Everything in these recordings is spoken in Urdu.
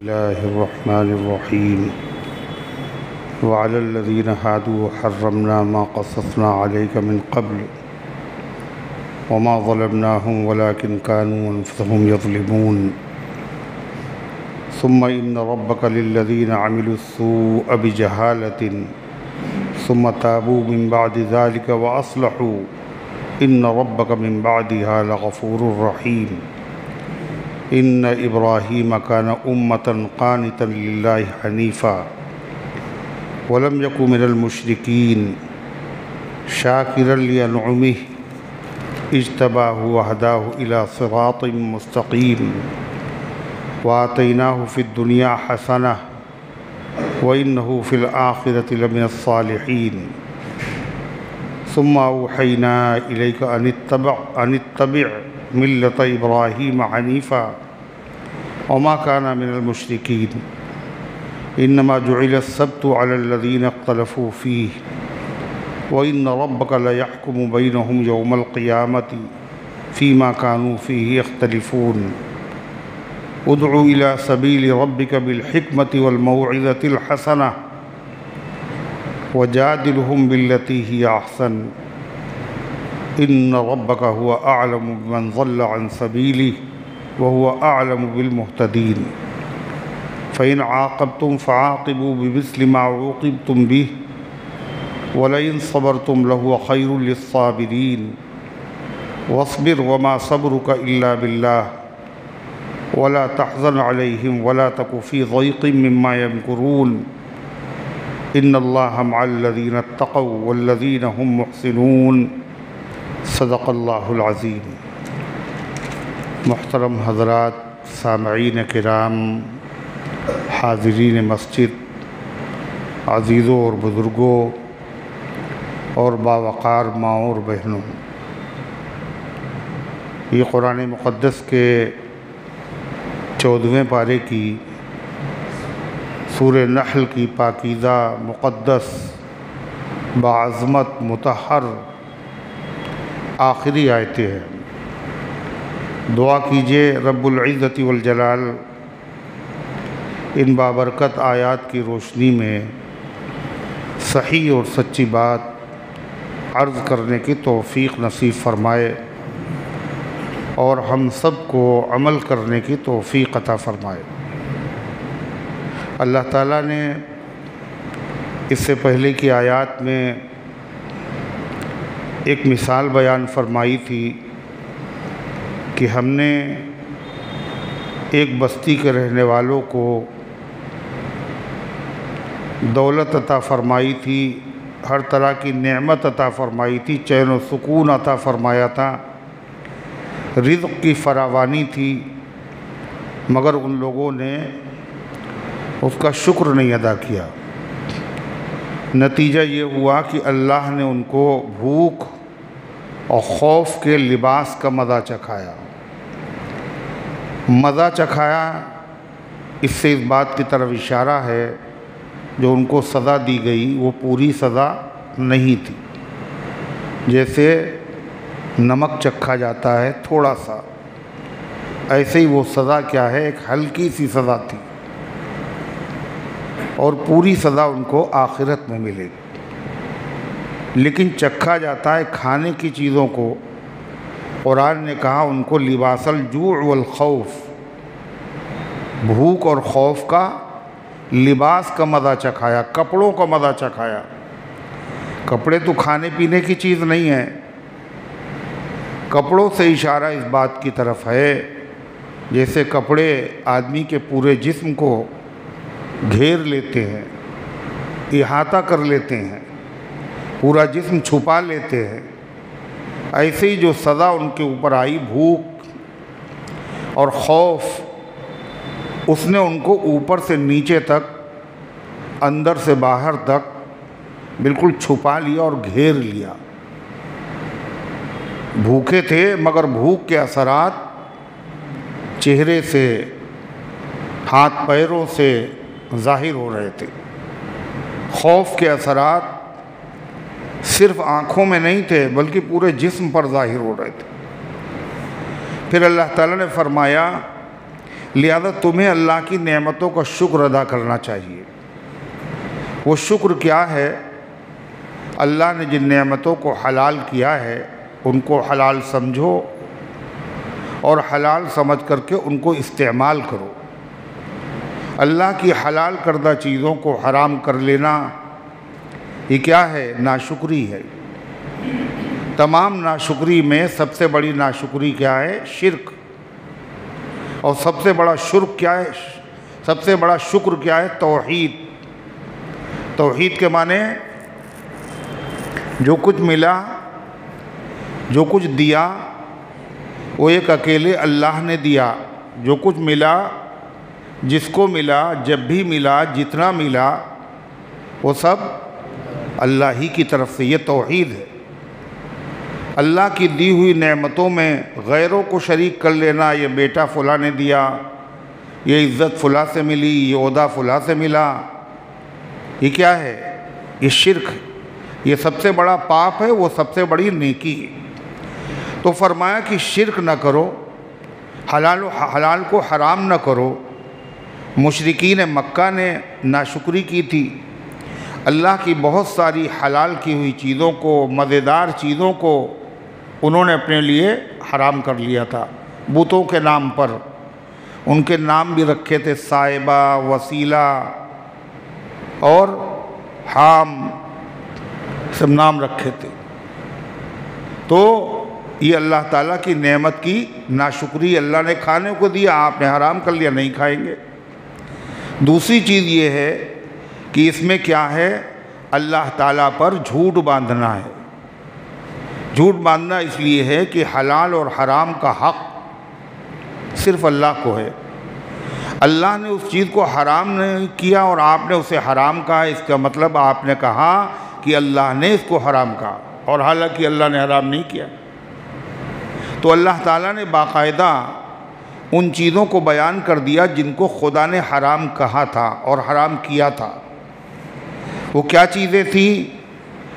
الله الرحمن الرحيم وعلى الذين هادوا حرمنا ما قصصنا عليك من قبل وما ظلمناهم ولكن كانوا أنفسهم يظلمون ثم إن ربك للذين عملوا السوء بجهالة ثم تابوا من بعد ذلك وأصلحوا إن ربك من بعدها لغفور رحيم إن إبراهيم كان أمة قانتا لله حنيفا ولم يكن من المشركين شاكرا لأنعمه اجتباه وهداه إلى صراط مستقيم وآتيناه في الدنيا حسنة وإنه في الآخرة لمن الصالحين ثم أوحينا إليك أن اتبع ملة إبراهيم حنيفا وما كان من المشركين إنما جعل السبت على الذين اختلفوا فيه وإن ربك ليحكم بينهم يوم القيامة فيما كانوا فيه يختلفون ادع إلى سبيل ربك بالحكمة والموعظة الحسنة وجادلهم بالتي هي أحسن إن ربك هو أعلم بمن ضل عن سبيله وهو أعلم بالمهتدين فإن عاقبتم فعاقبوا بمثل ما عوقبتم به ولئن صبرتم لهو خير للصابرين واصبر وما صبرك إلا بالله ولا تحزن عليهم ولا تك في ضيق مما يمكرون إن الله مع الذين اتقوا والذين هم محسنون صدق اللہ العظیم۔ محترم حضرات، سامعین کرام، حاضرین مسجد، عزیزوں اور بزرگوں اور باوقار ماؤں اور بہنوں، یہ قرآن مقدس کے 14ویں پارے کی سورہ نحل کی پاکیزہ، مقدس، باعظمت، مطہر آخری آیتیں ہیں۔ دعا کیجئے رب العزت والجلال ان بابرکت آیات کی روشنی میں صحیح اور سچی بات عرض کرنے کی توفیق نصیب فرمائے اور ہم سب کو عمل کرنے کی توفیق عطا فرمائے۔ اللہ تعالیٰ نے اس سے پہلے کی آیات میں ایک مثال بیان فرمائی تھی کہ ہم نے ایک بستی کے رہنے والوں کو دولت عطا فرمائی تھی، ہر طرح کی نعمت عطا فرمائی تھی، چین و سکون عطا فرمایا تھا، رزق کی فراوانی تھی، مگر ان لوگوں نے اس کا شکر نہیں ادا کیا۔ نتیجہ یہ ہوا کہ اللہ نے ان کو بھوک اور خوف کے لباس کا مزہ چکھایا۔ مزہ چکھایا، اس سے اس بات کی طرف اشارہ ہے جو ان کو سزا دی گئی وہ پوری سزا نہیں تھی۔ جیسے نمک چکھا جاتا ہے تھوڑا سا، ایسے ہی وہ سزا کیا ہے، ایک ہلکی سی سزا تھی، اور پوری سزا ان کو آخرت میں ملے گی۔ لیکن چکھا جاتا ہے کھانے کی چیزوں کو، قرآن نے کہا ان کو لباس الجوع والخوف، بھوک اور خوف کا لباس کا مزہ چکھایا، کپڑوں کا مزہ چکھایا۔ کپڑے تو کھانے پینے کی چیز نہیں ہے، کپڑوں سے اشارہ اس بات کی طرف ہے جیسے کپڑے آدمی کے پورے جسم کو گھیر لیتے ہیں، احاطہ کر لیتے ہیں، پورا جسم چھپا لیتے ہیں۔ ایسے ہی جو سزا ان کے اوپر آئی، بھوک اور خوف، اس نے ان کو اوپر سے نیچے تک، اندر سے باہر تک بالکل چھپا لیا اور گھیر لیا۔ بھوکے تھے مگر بھوک کے اثرات چہرے سے، ہاتھ پیروں سے ظاہر ہو رہے تھے۔ خوف کے اثرات صرف آنکھوں میں نہیں تھے بلکہ پورے جسم پر ظاہر ہو رہے تھے۔ پھر اللہ تعالیٰ نے فرمایا لہذا تمہیں اللہ کی نعمتوں کا شکر ادا کرنا چاہیے۔ وہ شکر کیا ہے؟ اللہ نے جن نعمتوں کو حلال کیا ہے ان کو حلال سمجھو اور حلال سمجھ کر کے ان کو استعمال کرو۔ اللہ کی حلال کردہ چیزوں کو حرام کر لینا یہ کیا ہے؟ ناشکری ہے۔ تمام ناشکری میں سب سے بڑی ناشکری کیا ہے؟ شرک۔ اور سب سے بڑا شرک کیا ہے؟ سب سے بڑا شکر کیا ہے؟ توحید۔ توحید کے معنی جو کچھ ملا، جو کچھ دیا وہ ایک اکیلے اللہ نے دیا۔ جو کچھ ملا، جس کو ملا، جب بھی ملا، جتنا ملا، وہ سب اللہ ہی کی طرف سے۔ یہ توحید ہے۔ اللہ کی دی ہوئی نعمتوں میں غیروں کو شریک کر لینا، یہ بیٹا فلاں نے دیا، یہ عزت فلاں سے ملی، یہ عہدہ فلاں سے ملا، یہ کیا ہے؟ یہ شرک ہے۔ یہ سب سے بڑا پاپ ہے، وہ سب سے بڑی نیکی ہے۔ تو فرمایا کہ شرک نہ کرو، حلال کو حرام نہ کرو۔ مشرکین مکہ نے ناشکری کی تھی، اللہ کی بہت ساری حلال کی ہوئی چیزوں کو، مزیدار چیزوں کو انہوں نے اپنے لیے حرام کر لیا تھا بتوں کے نام پر۔ ان کے نام بھی رکھے تھے، صائبہ، وسیلہ اور حام، سب نام رکھے تھے۔ تو یہ اللہ تعالیٰ کی نعمت کی ناشکری، اللہ نے کھانے کو دیا، آپ نے حرام کر لیا، نہیں کھائیں گے۔ دوسری چیز یہ ہے کہ اس میں کیا ہے؟ اللہ تعالیٰ پر جھوٹ باندھنا ہے۔ جھوٹ باندھنا اس لیے ہے کہ حلال اور حرام کا حق صرف اللہ کو ہے۔ اللہ نے اس چیز کو حرام نہیں کیا اور آپ نے اسے حرام کہا، اس کا مطلب آپ نے کہا کہ اللہ نے اس کو حرام کہا، اور حالانکہ اللہ نے حرام نہیں کیا۔ تو اللہ تعالیٰ نے باقاعدہ ان چیزوں کو بیان کر دیا جن کو خدا نے حرام کہا تھا اور حرام کیا تھا۔ وہ کیا چیزیں تھیں؟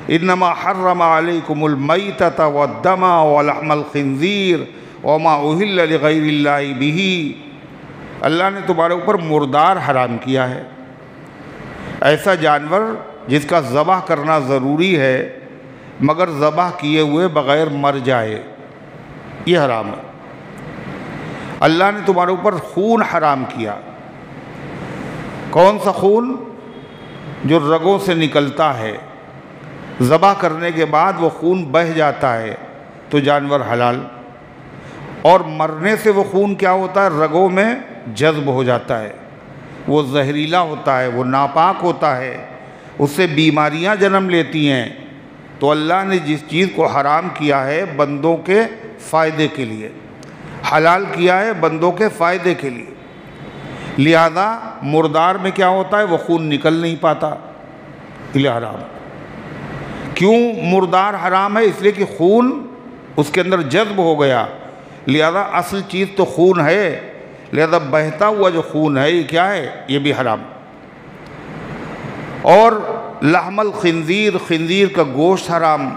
انما حرم علیکم المیتۃ والدم ولحم الخنزیر وما اہل لغیر اللہ بہ۔ اللہ نے تمہارے اوپر مردار حرام کیا ہے، ایسا جانور جس کا ذبح کرنا ضروری ہے مگر ذبح کیے ہوئے بغیر مر جائے، یہ حرام ہے۔ اللہ نے تمہارے اوپر خون حرام کیا۔ کون سا خون؟ جو رگوں سے نکلتا ہے، ذبح کرنے کے بعد وہ خون بہہ جاتا ہے تو جانور حلال، اور مرنے سے وہ خون کیا ہوتا ہے؟ رگوں میں جذب ہو جاتا ہے، وہ زہریلا ہوتا ہے، وہ ناپاک ہوتا ہے، اس سے بیماریاں جنم لیتی ہیں۔ تو اللہ نے جس چیز کو حرام کیا ہے بندوں کے فائدے کے لیے، حلال کیا ہے بندوں کے فائدے کے لیے، لہذا مردار میں کیا ہوتا ہے؟ وہ خون نکل نہیں پاتا، اس لیے حرام۔ کیوں مردار حرام ہے؟ اس لیے کہ خون اس کے اندر جذب ہو گیا، لہذا اصل چیز تو خون ہے، لہذا بہتا ہوا جو خون ہے یہ کیا ہے؟ یہ بھی حرام۔ اور لحم الخنزیر، خنزیر کا گوشت حرام۔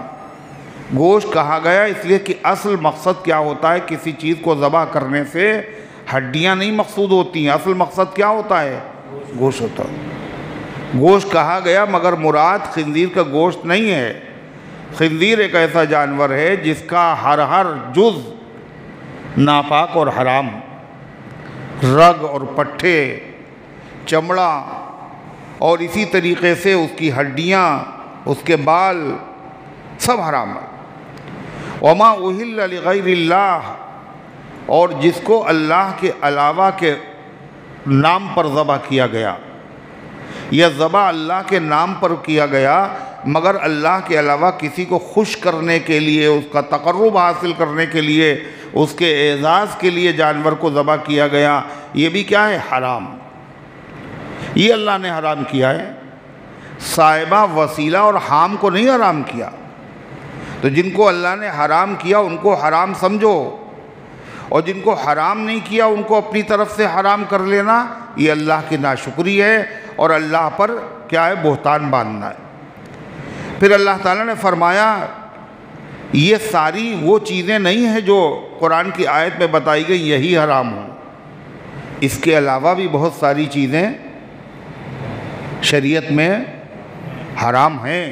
گوشت کہا گیا اس لیے کہ اصل مقصد کیا ہوتا ہے؟ کسی چیز کو ذبح کرنے سے ہڈیاں نہیں مقصود ہوتی ہیں، اصل مقصد کیا ہوتا ہے؟ گوشت ہوتا ہے۔ گوشت کہا گیا مگر مراد خنزیر کا گوشت نہیں ہے۔ خنزیر ایک ایسا جانور ہے جس کا ہر جز ناپاک اور حرام، رگ اور پٹھے، چمڑا، اور اسی طریقے سے اس کی ہڈیاں، اس کے بال، سب حرام ہے۔ وما اہل لغیر اللہ، اور جس کو اللہ کے علاوہ کے نام پر ذبح کیا گیا، یا ذبح اللہ کے نام پر کیا گیا مگر اللہ کے علاوہ کسی کو خوش کرنے کے لیے، اس کا تقرب حاصل کرنے کے لیے، اس کے اعزاز کے لیے جانور کو ذبح کیا گیا، یہ بھی کیا ہے؟ حرام۔ یہ اللہ نے حرام کیا ہے۔ صائبہ، وسیلہ اور حام کو نہیں حرام کیا۔ تو جن کو اللہ نے حرام کیا ان کو حرام سمجھو، اور جن کو حرام نہیں کیا ان کو اپنی طرف سے حرام کر لینا، یہ اللہ کی ناشکری ہے اور اللہ پر کیا ہے؟ بہتان باندھنا ہے۔ پھر اللہ تعالیٰ نے فرمایا یہ ساری وہ چیزیں نہیں ہیں جو قرآن کی آیت میں بتائی گئی یہی حرام ہوں، اس کے علاوہ بھی بہت ساری چیزیں شریعت میں حرام ہیں۔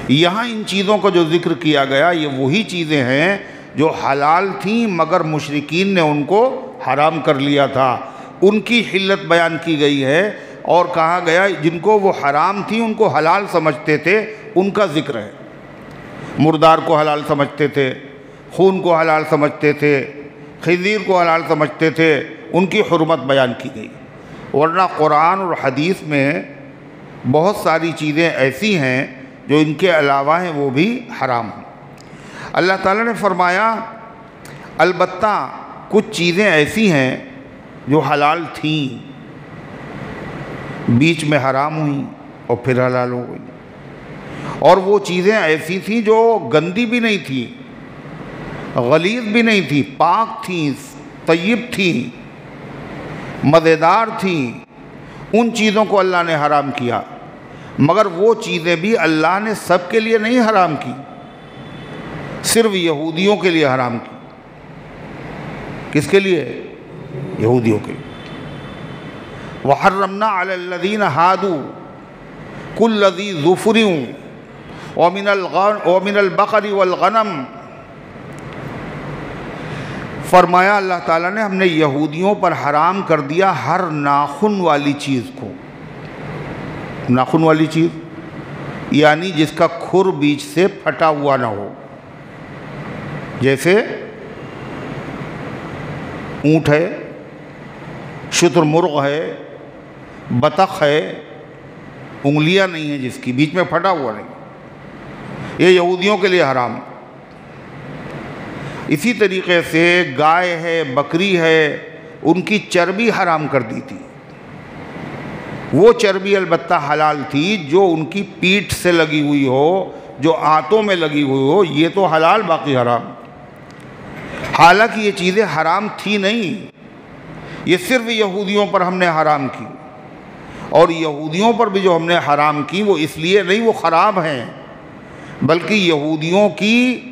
یہاں ان چیزوں کا جو ذکر کیا گیا یہ وہی چیزیں ہیں جو حلال تھیں مگر مشرکین نے ان کو حرام کر لیا تھا، ان کی حلت بیان کی گئی ہے، اور کہا گیا جن کو وہ حرام تھیں ان کو حلال سمجھتے تھے ان کا ذکر ہے۔ مردار کو حلال سمجھتے تھے، خون کو حلال سمجھتے تھے، خنزیر کو حلال سمجھتے تھے، ان کی حرمت بیان کی گئی۔ ورنہ قرآن اور حدیث میں بہت ساری چیزیں ایسی ہیں جو ان کے علاوہ ہیں وہ بھی حرام ہیں۔ اللہ تعالیٰ نے فرمایا البتہ کچھ چیزیں ایسی ہیں جو حلال تھیں، بیچ میں حرام ہوئیں اور پھر حلال ہو گئیں، اور وہ چیزیں ایسی تھیں جو گندی بھی نہیں تھیں، غلیظ بھی نہیں تھیں، پاک تھیں، طیب تھیں، مزیدار تھیں، ان چیزوں کو اللہ نے حرام کیا، مگر وہ چیزیں بھی اللہ نے سب کے لیے نہیں حرام کی، صرف یہودیوں کے لیے حرام کی۔ کس کے لیے؟ یہودیوں کے لیے۔ وَحَرَّمْنَا عَلَى الَّذِينَ هَادُوا كُلَّ ذِي ظُفُرٍ وَمِنَ الْبَقَرِ وَالْغَنَمِ، فرمایا اللہ تعالیٰ نے ہم نے یہودیوں پر حرام کر دیا ہر ناخن والی چیز کو۔ ناخن والی چیز یعنی جس کا کھر بیچ سے پھٹا ہوا نہ ہو، جیسے اونٹ ہے، شتر مرغ ہے، بطخ ہے، انگلیاں نہیں ہیں جس کی بیچ میں پھٹا ہوا نہیں، یہ یہودیوں کے لیے حرام۔ اسی طریقے سے گائے ہے، بکری ہے، ان کی چربی حرام کر دی تھی۔ وہ چربی البتہ حلال تھی جو ان کی پیٹھ سے لگی ہوئی ہو، جو آنتوں میں لگی ہوئی ہو، یہ تو حلال باقی حرام۔ حالانکہ یہ چیزیں حرام تھی نہیں، یہ صرف یہودیوں پر ہم نے حرام کی، اور یہودیوں پر بھی جو ہم نے حرام کی وہ اس لیے نہیں وہ خراب ہیں، بلکہ یہودیوں کی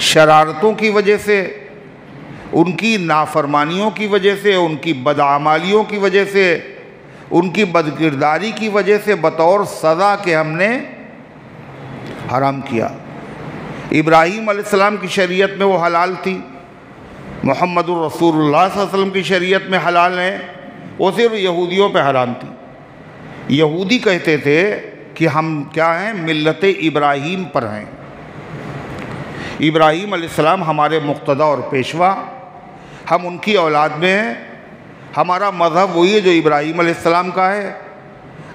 شرارتوں کی وجہ سے، ان کی نافرمانیوں کی وجہ سے، ان کی بدعمالیوں کی وجہ سے، ان کی بدکرداری کی وجہ سے بطور سزا کے ہم نے حرام کیا۔ ابراہیم علیہ السلام کی شریعت میں وہ حلال تھی، محمد الرسول اللہ صلی اللہ علیہ وسلم کی شریعت میں حلال ہیں، وہ صرف یہودیوں پہ حرام تھی۔ یہودی کہتے تھے کہ ہم کیا ہیں؟ ملت ابراہیم پر ہیں، ابراہیم علیہ السلام ہمارے مقتدی اور پیشوا، ہم ان کی اولاد میں ہیں، ہمارا مذہب وہی ہے جو ابراہیم علیہ السلام کا ہے۔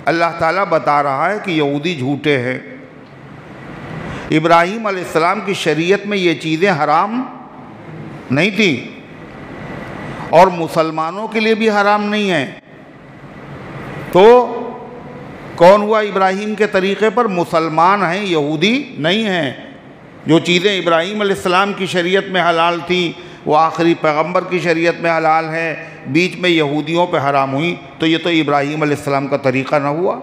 اللہ تعالیٰ بتا رہا ہے کہ یہودی جھوٹے ہیں، ابراہیم علیہ السلام کی شریعت میں یہ چیزیں حرام نہیں تھیں، اور مسلمانوں کے لیے بھی حرام نہیں ہیں۔ تو کون ہوا ابراہیم کے طریقے پر؟ مسلمان ہیں، یہودی نہیں ہیں۔ جو چیزیں ابراہیم علیہ السلام کی شریعت میں حلال تھیں وہ آخری پیغمبر کی شریعت میں حلال ہیں، بیچ میں یہودیوں پہ حرام ہوئی، تو یہ تو ابراہیم علیہ السلام کا طریقہ نہ ہوا۔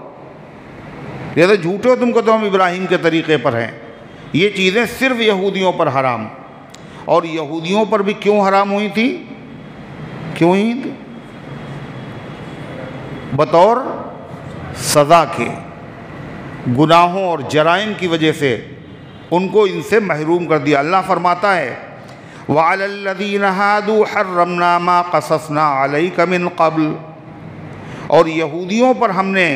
یہ تو جھوٹے ہو تم کو، تو ہم ابراہیم کے طریقے پر ہیں۔ یہ چیزیں صرف یہودیوں پر حرام، اور یہودیوں پر بھی کیوں حرام ہوئی تھی؟ کیوں ہوئی تھی؟ بطور سزا کے، گناہوں اور جرائم کی وجہ سے ان کو ان سے محروم کر دیا۔ اللہ فرماتا ہے وَعَلَى الَّذِينَ هَادُوا حَرَّمْنَا مَا قَصَصْنَا عَلَيْكَ مِن قَبْلُ، اور یہودیوں پر ہم نے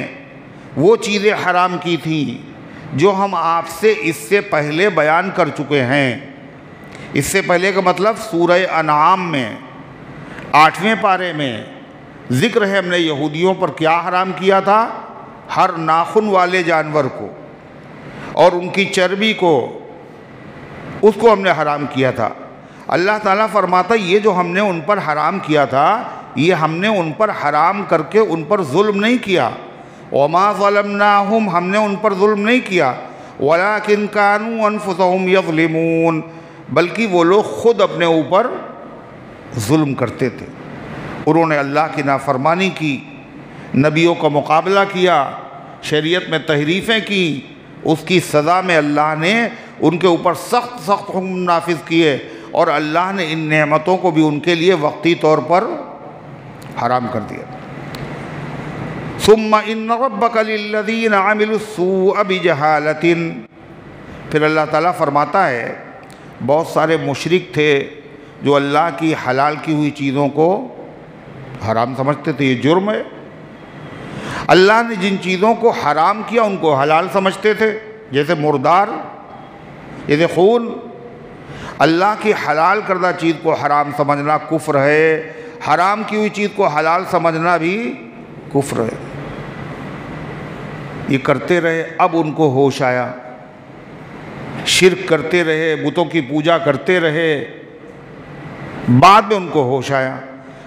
وہ چیزیں حرام کی تھیں جو ہم آپ سے اس سے پہلے بیان کر چکے ہیں۔ اس سے پہلے کا مطلب سورہ انعام میں 8ویں پارے میں ذکر ہے، ہم نے یہودیوں پر کیا حرام کیا تھا؟ ہر ناخن والے جانور کو اور ان کی چربی کو، اس کو ہم نے حرام کیا تھا۔ اللہ تعالیٰ فرماتا یہ جو ہم نے ان پر حرام کیا تھا، یہ ہم نے ان پر حرام کر کے ان پر ظلم نہیں کیا۔ وَمَا ظَلَمْنَاهُمْ، ہم نے ان پر ظلم نہیں کیا، وَلَكِنْ كَانُوا أَنفُسَهُمْ يَظْلِمُونَ، بلکہ وہ لوگ خود اپنے اوپر ظلم کرتے تھے۔ انہوں نے اللہ کی نافرمانی کی، نبیوں کا مقابلہ کیا، شریعت میں تحریفیں کی، اس کی سزا میں اللہ نے ان کے اوپر سخت حکم نافذ کیے، اور اللہ نے ان نعمتوں کو بھی ان کے لیے وقتی طور پر حرام کر دیا۔ ثم ان ربک للذین عملوا السوء بجہالۃ، پھر اللہ تعالیٰ فرماتا ہے بہت سارے مشرک تھے جو اللہ کی حلال کی ہوئی چیزوں کو حرام سمجھتے تھے، یہ جرم ہے۔ اللہ نے جن چیزوں کو حرام کیا ان کو حلال سمجھتے تھے، جیسے مردار، جیسے خون۔ اللہ کی حلال کردہ چیز کو حرام سمجھنا کفر ہے، حرام کی ہوئی چیز کو حلال سمجھنا بھی کفر ہے۔ یہ کرتے رہے، اب ان کو ہوش آیا، شرک کرتے رہے، بتوں کی پوجا کرتے رہے، بعد میں ان کو ہوش آیا۔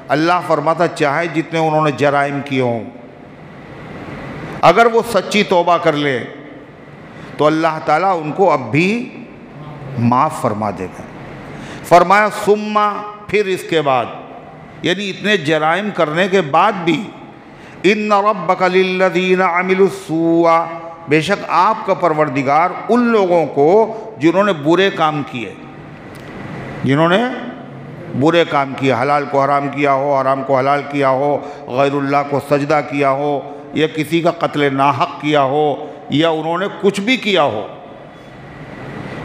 اللہ فرماتا چاہے جتنے انہوں نے جرائم کیے ہوں، اگر وہ سچی توبہ کر لے تو اللہ تعالیٰ ان کو اب بھی معاف فرما دے گا۔ فرمایا ثم، پھر اس کے بعد، یعنی اتنے جرائم کرنے کے بعد بھی، ان ربک للذین عملوا السوء، بے شک آپ کا پروردگار ان لوگوں کو جنہوں نے برے کام کیے، جنہوں نے برے کام کیے، حلال کو حرام کیا ہو، حرام کو حلال کیا ہو، غیر اللہ کو سجدہ کیا ہو، یا کسی کا قتل ناحق کیا ہو، یا انہوں نے کچھ بھی کیا ہو،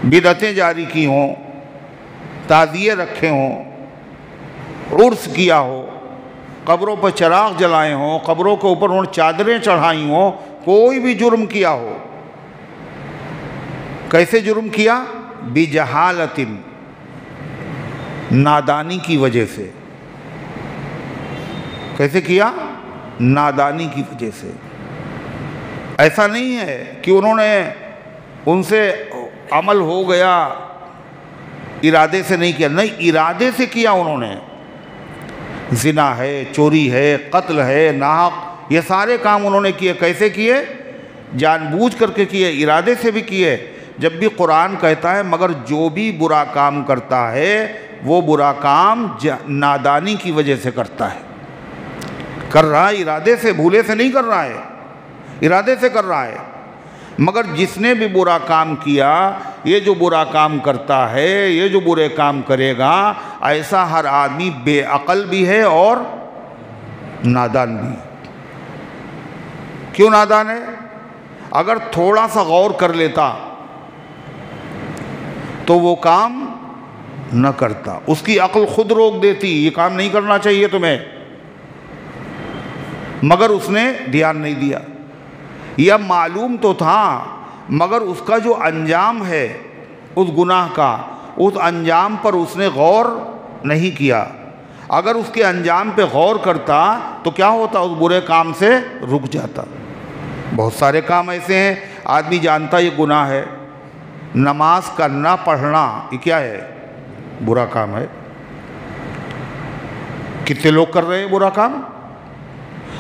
بدعتیں جاری کی ہوں، تعزیے رکھے ہوں، عرس کیا ہو، قبروں پر چراغ جلائے ہوں، قبروں کے اوپر انہوں نے چادریں چڑھائی ہوں، کوئی بھی جرم کیا ہو۔ کیسے جرم کیا؟ بجہالۃ، نادانی کی وجہ سے۔ کیسے کیا؟ نادانی کی وجہ سے۔ ایسا نہیں ہے کہ انہوں نے ان سے عمل ہو گیا، ارادے سے نہیں کیا، نہیں، ارادے سے کیا انہوں نے۔ زنا ہے، چوری ہے، قتل ہے، ناحق، یہ سارے کام انہوں نے کیے۔ کیسے کیے؟ جان بوجھ کر کے کیے، ارادے سے بھی کیے۔ جب بھی قرآن کہتا ہے مگر جو بھی برا کام کرتا ہے وہ برا کام نادانی کی وجہ سے کرتا ہے، کر رہا ہے ارادے سے، بھولے سے نہیں کر رہا ہے، ارادے سے کر رہا ہے۔ مگر جس نے بھی برا کام کیا، یہ جو برا کام کرتا ہے، یہ جو برے کام کرے گا، ایسا ہر آدمی بے عقل بھی ہے اور نادان بھی ہے۔ کیوں نادان ہے؟ اگر تھوڑا سا غور کر لیتا تو وہ کام نہ کرتا، اس کی عقل خود روک دیتی، یہ کام نہیں کرنا چاہیے تمہیں، مگر اس نے دھیان نہیں دیا۔ یا معلوم تو تھا مگر اس کا جو انجام ہے اس گناہ کا، اس انجام پر اس نے غور نہیں کیا۔ اگر اس کے انجام پہ غور کرتا تو کیا ہوتا؟ اس برے کام سے رک جاتا۔ بہت سارے کام ایسے ہیں آدمی جانتا یہ گناہ ہے، نماز کا نہ پڑھنا یہ کیا ہے؟ برا کام ہے۔ کتنے لوگ کر رہے ہیں برا کام؟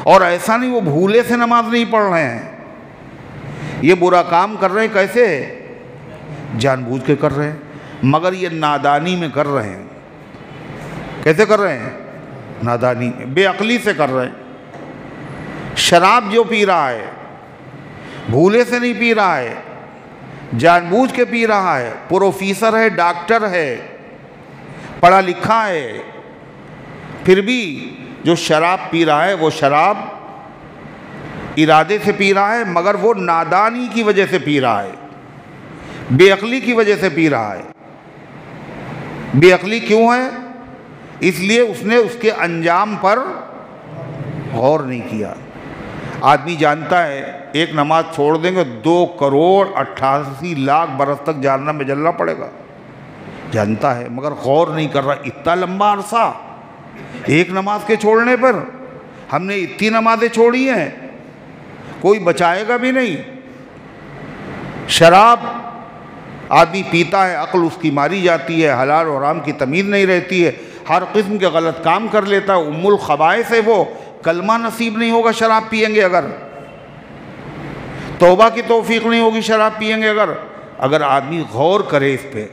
اور ایسا نہیں وہ بھولے سے نماز نہیں پڑھ رہے ہیں، یہ برا کام کر رہے ہیں۔ کیسے؟ جان بوجھ کے کر رہے ہیں، مگر یہ نادانی میں کر رہے ہیں۔ کیسے کر رہے ہیں؟ نادانی میں، بے عقلی سے کر رہے ہیں۔ شراب جو پی رہا ہے بھولے سے نہیں پی رہا ہے، جان بوجھ کے پی رہا ہے، پروفیسر ہے، ڈاکٹر ہے، پڑھا لکھا ہے، پھر بھی جو شراب پی رہا ہے وہ شراب ارادے سے پی رہا ہے، مگر وہ نادانی کی وجہ سے پی رہا ہے، بے عقلی کی وجہ سے پی رہا ہے۔ بے عقلی کیوں ہے؟ اس لیے اس نے اس کے انجام پر غور نہیں کیا۔ آدمی جانتا ہے ایک نماز چھوڑ دیں گے 2,88,00,000 برس تک جہنم میں جلنا پڑے گا، جانتا ہے، مگر غور نہیں کر رہا۔ اتنا لمبا عرصہ ایک نماز کے چھوڑنے پر، ہم نے اتنی نمازیں چھوڑی ہیں، کوئی بچائے گا بھی نہیں۔ شراب آدمی پیتا ہے، عقل اس کی ماری جاتی ہے، حلال اور حرام کی تمیز نہیں رہتی ہے، ہر قسم کے غلط کام کر لیتا ہے، ام الخبائث ہے وہ۔ کلمہ نصیب نہیں ہوگا شراب پئیں گے اگر، توبہ کی توفیق نہیں ہوگی شراب پئیں گے اگر آدمی غور کرے اس پہ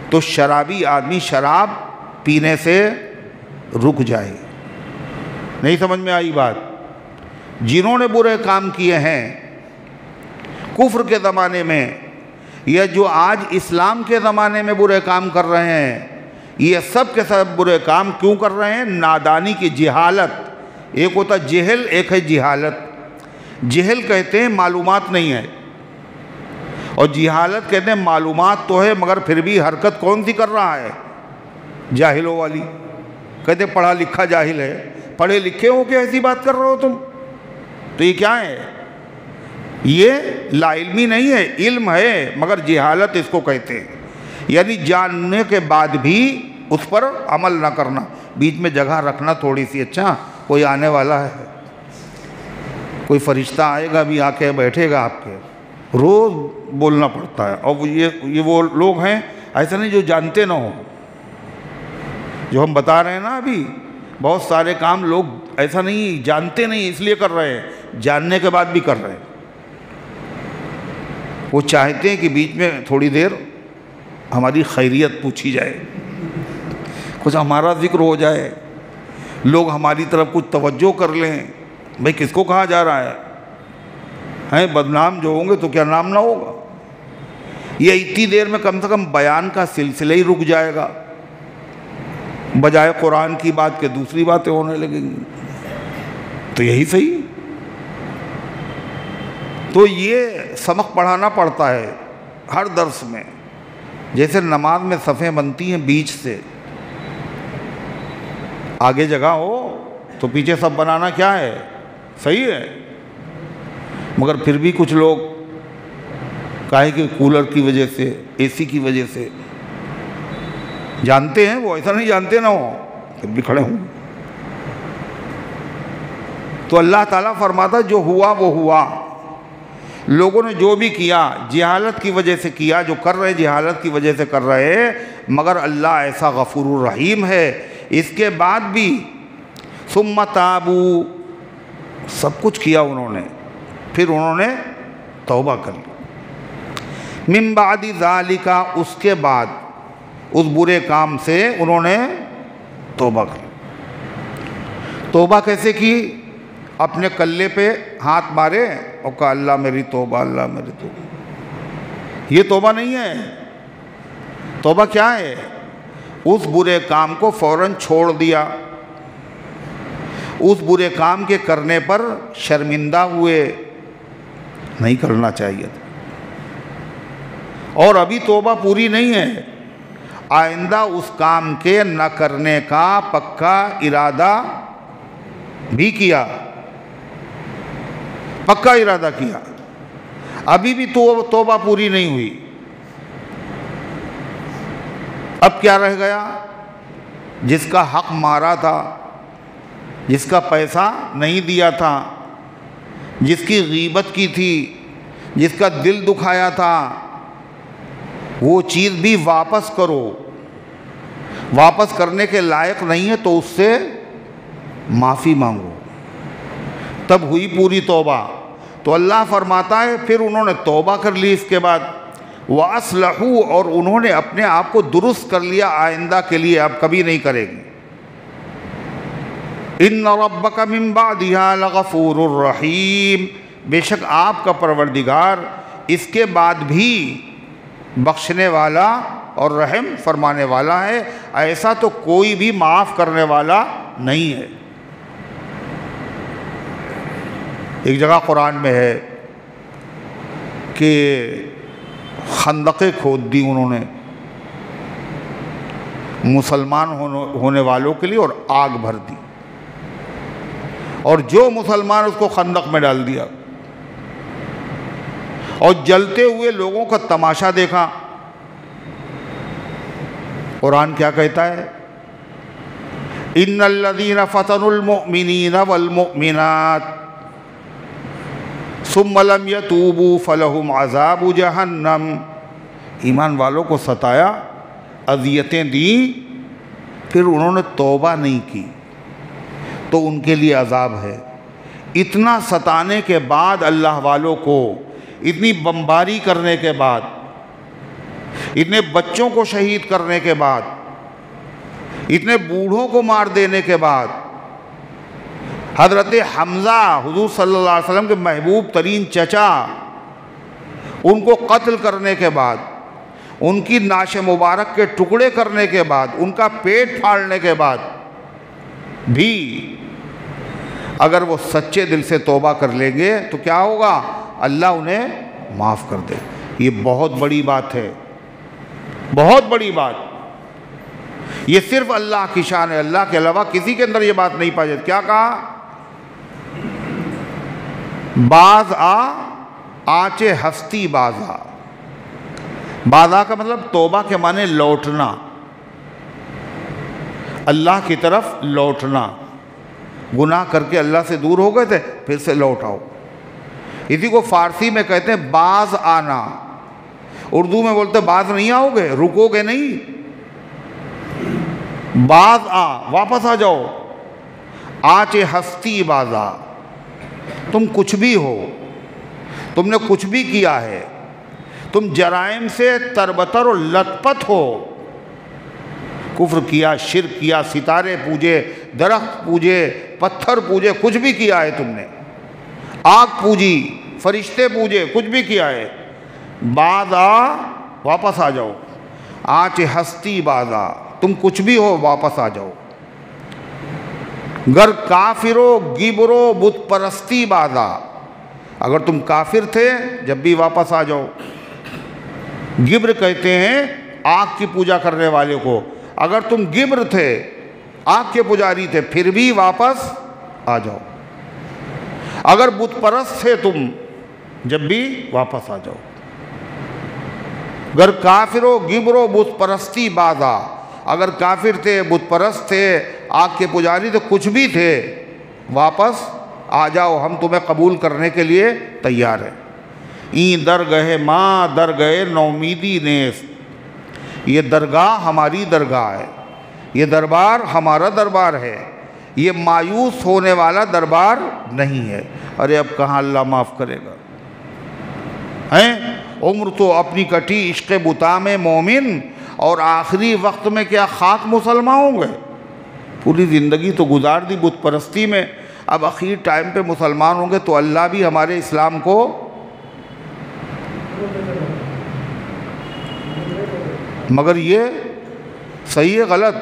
تو شرابی آدمی شراب پینے سے رک جائے۔ نہیں سمجھ میں آئی بات؟ جنہوں نے برے کام کیے ہیں کفر کے زمانے میں، یا جو آج اسلام کے زمانے میں برے کام کر رہے ہیں، یہ سب کے سب برے کام کیوں کر رہے ہیں؟ نادانی کی جہالت. ایک ہوتا جہل، ایک ہے جہالت. جہل کہتے ہیں معلومات نہیں ہے، اور جہالت کہتے ہیں معلومات تو ہے مگر پھر بھی حرکت کون سی کر رہا ہے؟ جاہلوں والی. کہتے پڑھا لکھا جاہل ہے. پڑھے لکھے ہو کہ ایسی بات کر رہے ہو تم؟ تو یہ کیا ہے؟ یہ لا علمی نہیں ہے، علم ہے مگر جہالت اس کو کہتے ہیں. یعنی جاننے کے بعد بھی اس پر عمل نہ کرنا. بیچ میں جگہ رکھنا تھوڑی سی، اچھا کوئی آنے والا ہے، کوئی فرشتہ آئے گا بھی، آ کے بیٹھے گا آپ کے، روز بولنا پڑتا ہے. اور یہ وہ لوگ ہیں ایسا نہیں جو جانتے نہ ہوں. جو ہم بتا رہے ہیں نا ابھی، بہت سارے کام لوگ ایسا نہیں جانتے نہیں اس لیے کر رہے ہیں، جاننے کے بعد بھی کر رہے ہیں. وہ چاہتے ہیں کہ بیچ میں تھوڑی دیر ہماری خیریت پوچھی جائے، کچھ ہمارا ذکر ہو جائے، لوگ ہماری طرف کچھ توجہ کر لیں. بھئی کس کو کہا جا رہا ہے؟ بدنام جو ہوں گے تو کیا نام نہ ہوگا؟ یہ اتنی دیر میں کم سے کم بیان کا سلسلہ ہی رک جائے گا، بجائے قرآن کی بات کے دوسری باتیں ہونے لگیں گی. تو یہی صحیح. تو یہ سبق پڑھانا پڑتا ہے ہر درس میں. جیسے نماز میں صفیں بنتی ہیں بیچ سے، آگے جگہ ہو تو پیچھے سب بنانا کیا ہے؟ صحیح ہے. مگر پھر بھی کچھ لوگ کاہے کہ کولر کی وجہ سے، اے سی کی وجہ سے جانتے ہیں، وہ ایسا نہیں جانتے نہ ہو، پھر بھی کھڑے ہوں. تو اللہ تعالیٰ فرماتا جو ہوا وہ ہوا. لوگوں نے جو بھی کیا جہالت کی وجہ سے کیا، جو کر رہے جہالت کی وجہ سے کر رہے، مگر اللہ ایسا غفور الرحیم ہے. اس کے بعد بھی ثم تابوا، سب کچھ کیا انہوں نے، پھر انہوں نے توبہ کر لی. من بعد ذالک، اس کے بعد اس برے کام سے انہوں نے توبہ کی. توبہ کیسے کی؟ اپنے کلے پہ ہاتھ مارے اور کہا اللہ میری توبہ، اللہ میری توبہ. یہ توبہ نہیں ہے. توبہ کیا ہے؟ اس برے کام کو فوراً چھوڑ دیا. اس برے کام کے کرنے پر شرمندہ ہوئے، نہیں کرنا چاہیے تھا. اور ابھی توبہ پوری نہیں ہے، آئندہ اس کام کے نہ کرنے کا پکا ارادہ بھی کیا، پکا ارادہ کیا. ابھی بھی توبہ پوری نہیں ہوئی. اب کیا رہ گیا؟ جس کا حق مارا تھا، جس کا پیسہ نہیں دیا تھا، جس کی غیبت کی تھی، جس کا دل دکھایا تھا، وہ چیز بھی واپس کرو. واپس کرنے کے لائق نہیں ہے تو اس سے معافی مانگو، تب ہوئی پوری توبہ. تو اللہ فرماتا ہے پھر انہوں نے توبہ کر لی. اس کے بعد وَأَصْلَحُوا، اور انہوں نے اپنے آپ کو درست کر لیا آئندہ کے لیے، اب کبھی نہیں کرے گی. إِنَّ رَبَّكَ مِن بَعْدِهَا لَغَفُورٌ الرَّحِيمٌ، بے شک آپ کا پروردگار اس کے بعد بھی بخشنے والا اور رحم فرمانے والا ہے. ایسا تو کوئی بھی معاف کرنے والا نہیں ہے. ایک جگہ قرآن میں ہے کہ خندقیں کھود دی انہوں نے مسلمان ہونے والوں کے لیے اور آگ بھر دی، اور جو مسلمان اس کو خندق میں ڈال دیا اور جلتے ہوئے لوگوں کا تماشا دیکھا. قرآن کیا کہتا ہے؟ ان الذین فتنوا المؤمنین والمؤمنات ثم لم یتوبوا فلہم عذاب جہنم. ایمان والوں کو ستایا، اذیتیں دیں، پھر انہوں نے توبہ نہیں کی تو ان کے لیے عذاب ہے. اتنا ستانے کے بعد اللہ والوں کو، اتنی بمباری کرنے کے بعد، اتنے بچوں کو شہید کرنے کے بعد، اتنے بوڑھوں کو مار دینے کے بعد، حضرت حمزہ حضور صلی اللہ علیہ وسلم کے محبوب ترین چچا، ان کو قتل کرنے کے بعد، ان کی ناش مبارک کے ٹکڑے کرنے کے بعد، ان کا پیٹ پھاڑنے کے بعد بھی اگر وہ سچے دل سے توبہ کر لیں گے تو کیا ہوگا؟ اللہ انہیں معاف کر دے۔ یہ بہت بڑی بات ہے، بہت بڑی بات۔ یہ صرف اللہ کی شان ہے، اللہ کے علاوہ کسی کے اندر یہ بات نہیں پائی جاتی۔ کیا کہا؟ باز آچے ہستی بازا۔ بازا کا مطلب توبہ کے معنی لوٹنا، اللہ کی طرف لوٹنا۔ گناہ کر کے اللہ سے دور ہو گئے تھے، پھر سے لوٹ آؤ۔ اسی کو فارسی میں کہتے ہیں باز آنا، اردو میں بولتے باز نہیں آؤ گے، رکو گے نہیں، باز واپس آ جاؤ۔ آچے ہستی بازا، تم کچھ بھی ہو، تم نے کچھ بھی کیا ہے، تم جرائم سے تربتر و لت پت ہو، کفر کیا، شرک کیا، ستارے پوجے، درخت پوجے، پتھر پوجے، کچھ بھی کیا ہے تم نے، آگ پوجی، فرشتے پوجے، کچھ بھی کیا ہے، باز واپس آ جاؤ۔ آچ ہستی بازا، تم کچھ بھی ہو واپس آ جاؤ۔ گر کافرو گبرو بت پرستی بازا، اگر تم کافر تھے جب بھی واپس آ جاؤ۔ گبر کہتے ہیں آگ کی پوجا کرنے والے کو، اگر تم گبر تھے، آگ کے پجاری تھے، پھر بھی واپس آ جاؤ۔ اگر بت پرست تھے تم، جب بھی واپس آ جاؤ۔ گر کافرو گبرو بت پرستی بازا، اگر کافر تھے، بت پرست تھے، آگ کے پجاری تھے، کچھ بھی تھے، واپس آ جاؤ، ہم تمہیں قبول کرنے کے لیے تیار ہیں۔ این در گئے ماں در گئے نومیدی نیست، یہ درگاہ ہماری درگاہ ہے، یہ دربار ہمارا دربار ہے، یہ مایوس ہونے والا دربار نہیں ہے۔ ارے اب کہاں اللہ معاف کرے گا؟ عمر تو اپنی کٹی عشق بتا میں مومن، اور آخری وقت میں کیا خاک مسلمان ہوں گے؟ پوری زندگی تو گزار دی بت پرستی میں، اب اخیر ٹائم پہ مسلمان ہوں گے تو اللہ بھی ہمارے اسلام کو مگر یہ صحیح ہے غلط؟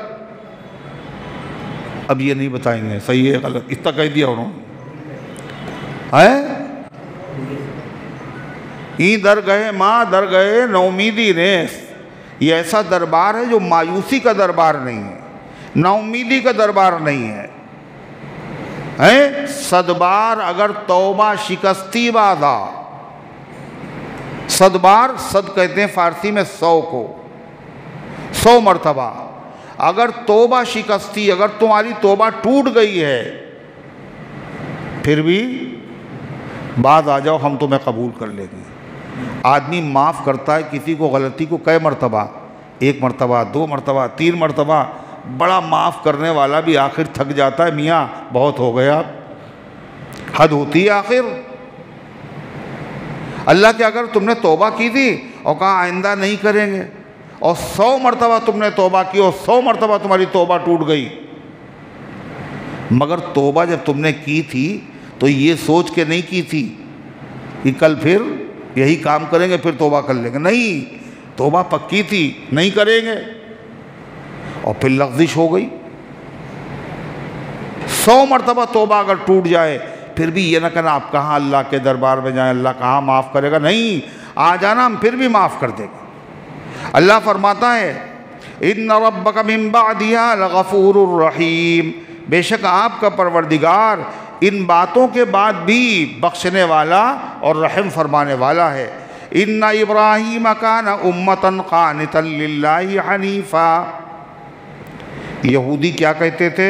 اب یہ نہیں بتائیں گے صحیح ہے غلط، اتنا کہہ دیا انہوں نے۔ این در گئے ماں در گئے نومیدی نیست، یہ ایسا دربار ہے جو مایوسی کا دربار نہیں ہے، نا امیدی کا دربار نہیں ہے۔ صد بار اگر توبہ شکستی بازا، صد بار، صد کہتے ہیں فارسی میں 100 کو، 100 مرتبہ اگر توبہ شکستی، اگر تمہاری توبہ ٹوٹ گئی ہے، پھر بھی بعد آ جاؤ، ہم تمہیں قبول کر لیں گے۔ آدمی معاف کرتا ہے کسی کو غلطی کو کئی مرتبہ، 1 مرتبہ، 2 مرتبہ، 3 مرتبہ، بڑا معاف کرنے والا بھی آخر تھک جاتا ہے، میاں بہت ہو گیا، حد ہوتی ہے آخر۔ اللہ کہ اگر تم نے توبہ کی تھی اور کہا آئندہ نہیں کریں گے، اور 100 مرتبہ تم نے توبہ کی اور 100 مرتبہ تمہاری توبہ ٹوٹ گئی، مگر توبہ جب تم نے کی تھی تو یہ سوچ کے نہیں کی تھی کہ کل پھر یہی کام کریں گے، پھر توبہ کر لیں گے، نہیں، توبہ پکی تھی، نہیں کریں گے، اور پھر لغزش ہو گئی۔ 100 مرتبہ توبہ اگر ٹوٹ جائے پھر بھی یہ نہ کہنا آپ کہاں اللہ کے دربار میں جائیں، اللہ کہاں معاف کرے گا، نہیں، آ جانا، ہم پھر بھی معاف کر دیں گے۔ اللہ فرماتا ہے ان ربک من بعدها لغفور الرحیم، بے شک آپ کا پروردگار ان باتوں کے بعد بھی بخشنے والا اور رحم فرمانے والا ہے۔ ان ابراہیم کان امۃ قانتا للہ حنیفا، یہودی کیا کہتے تھے؟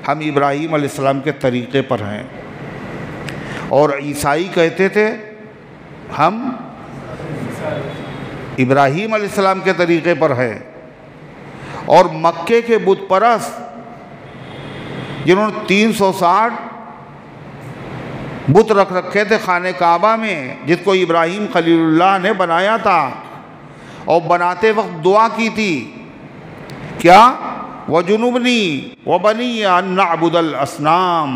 ہم ابراہیم علیہ السلام کے طریقے پر ہیں، اور عیسائی کہتے تھے ہم ابراہیم علیہ السلام کے طریقے پر ہیں، اور مکے کے بت پرست جنہوں نے 360 بت رکھ رکھے تھے خانہ کعبہ میں، جس کو ابراہیم خلیل اللہ نے بنایا تھا، اور بناتے وقت دعا کی تھی کیا؟ وَجُنُبْنِي وَبَنِيَّ أَن نَعْبُدَ الْأَصْنَامَ،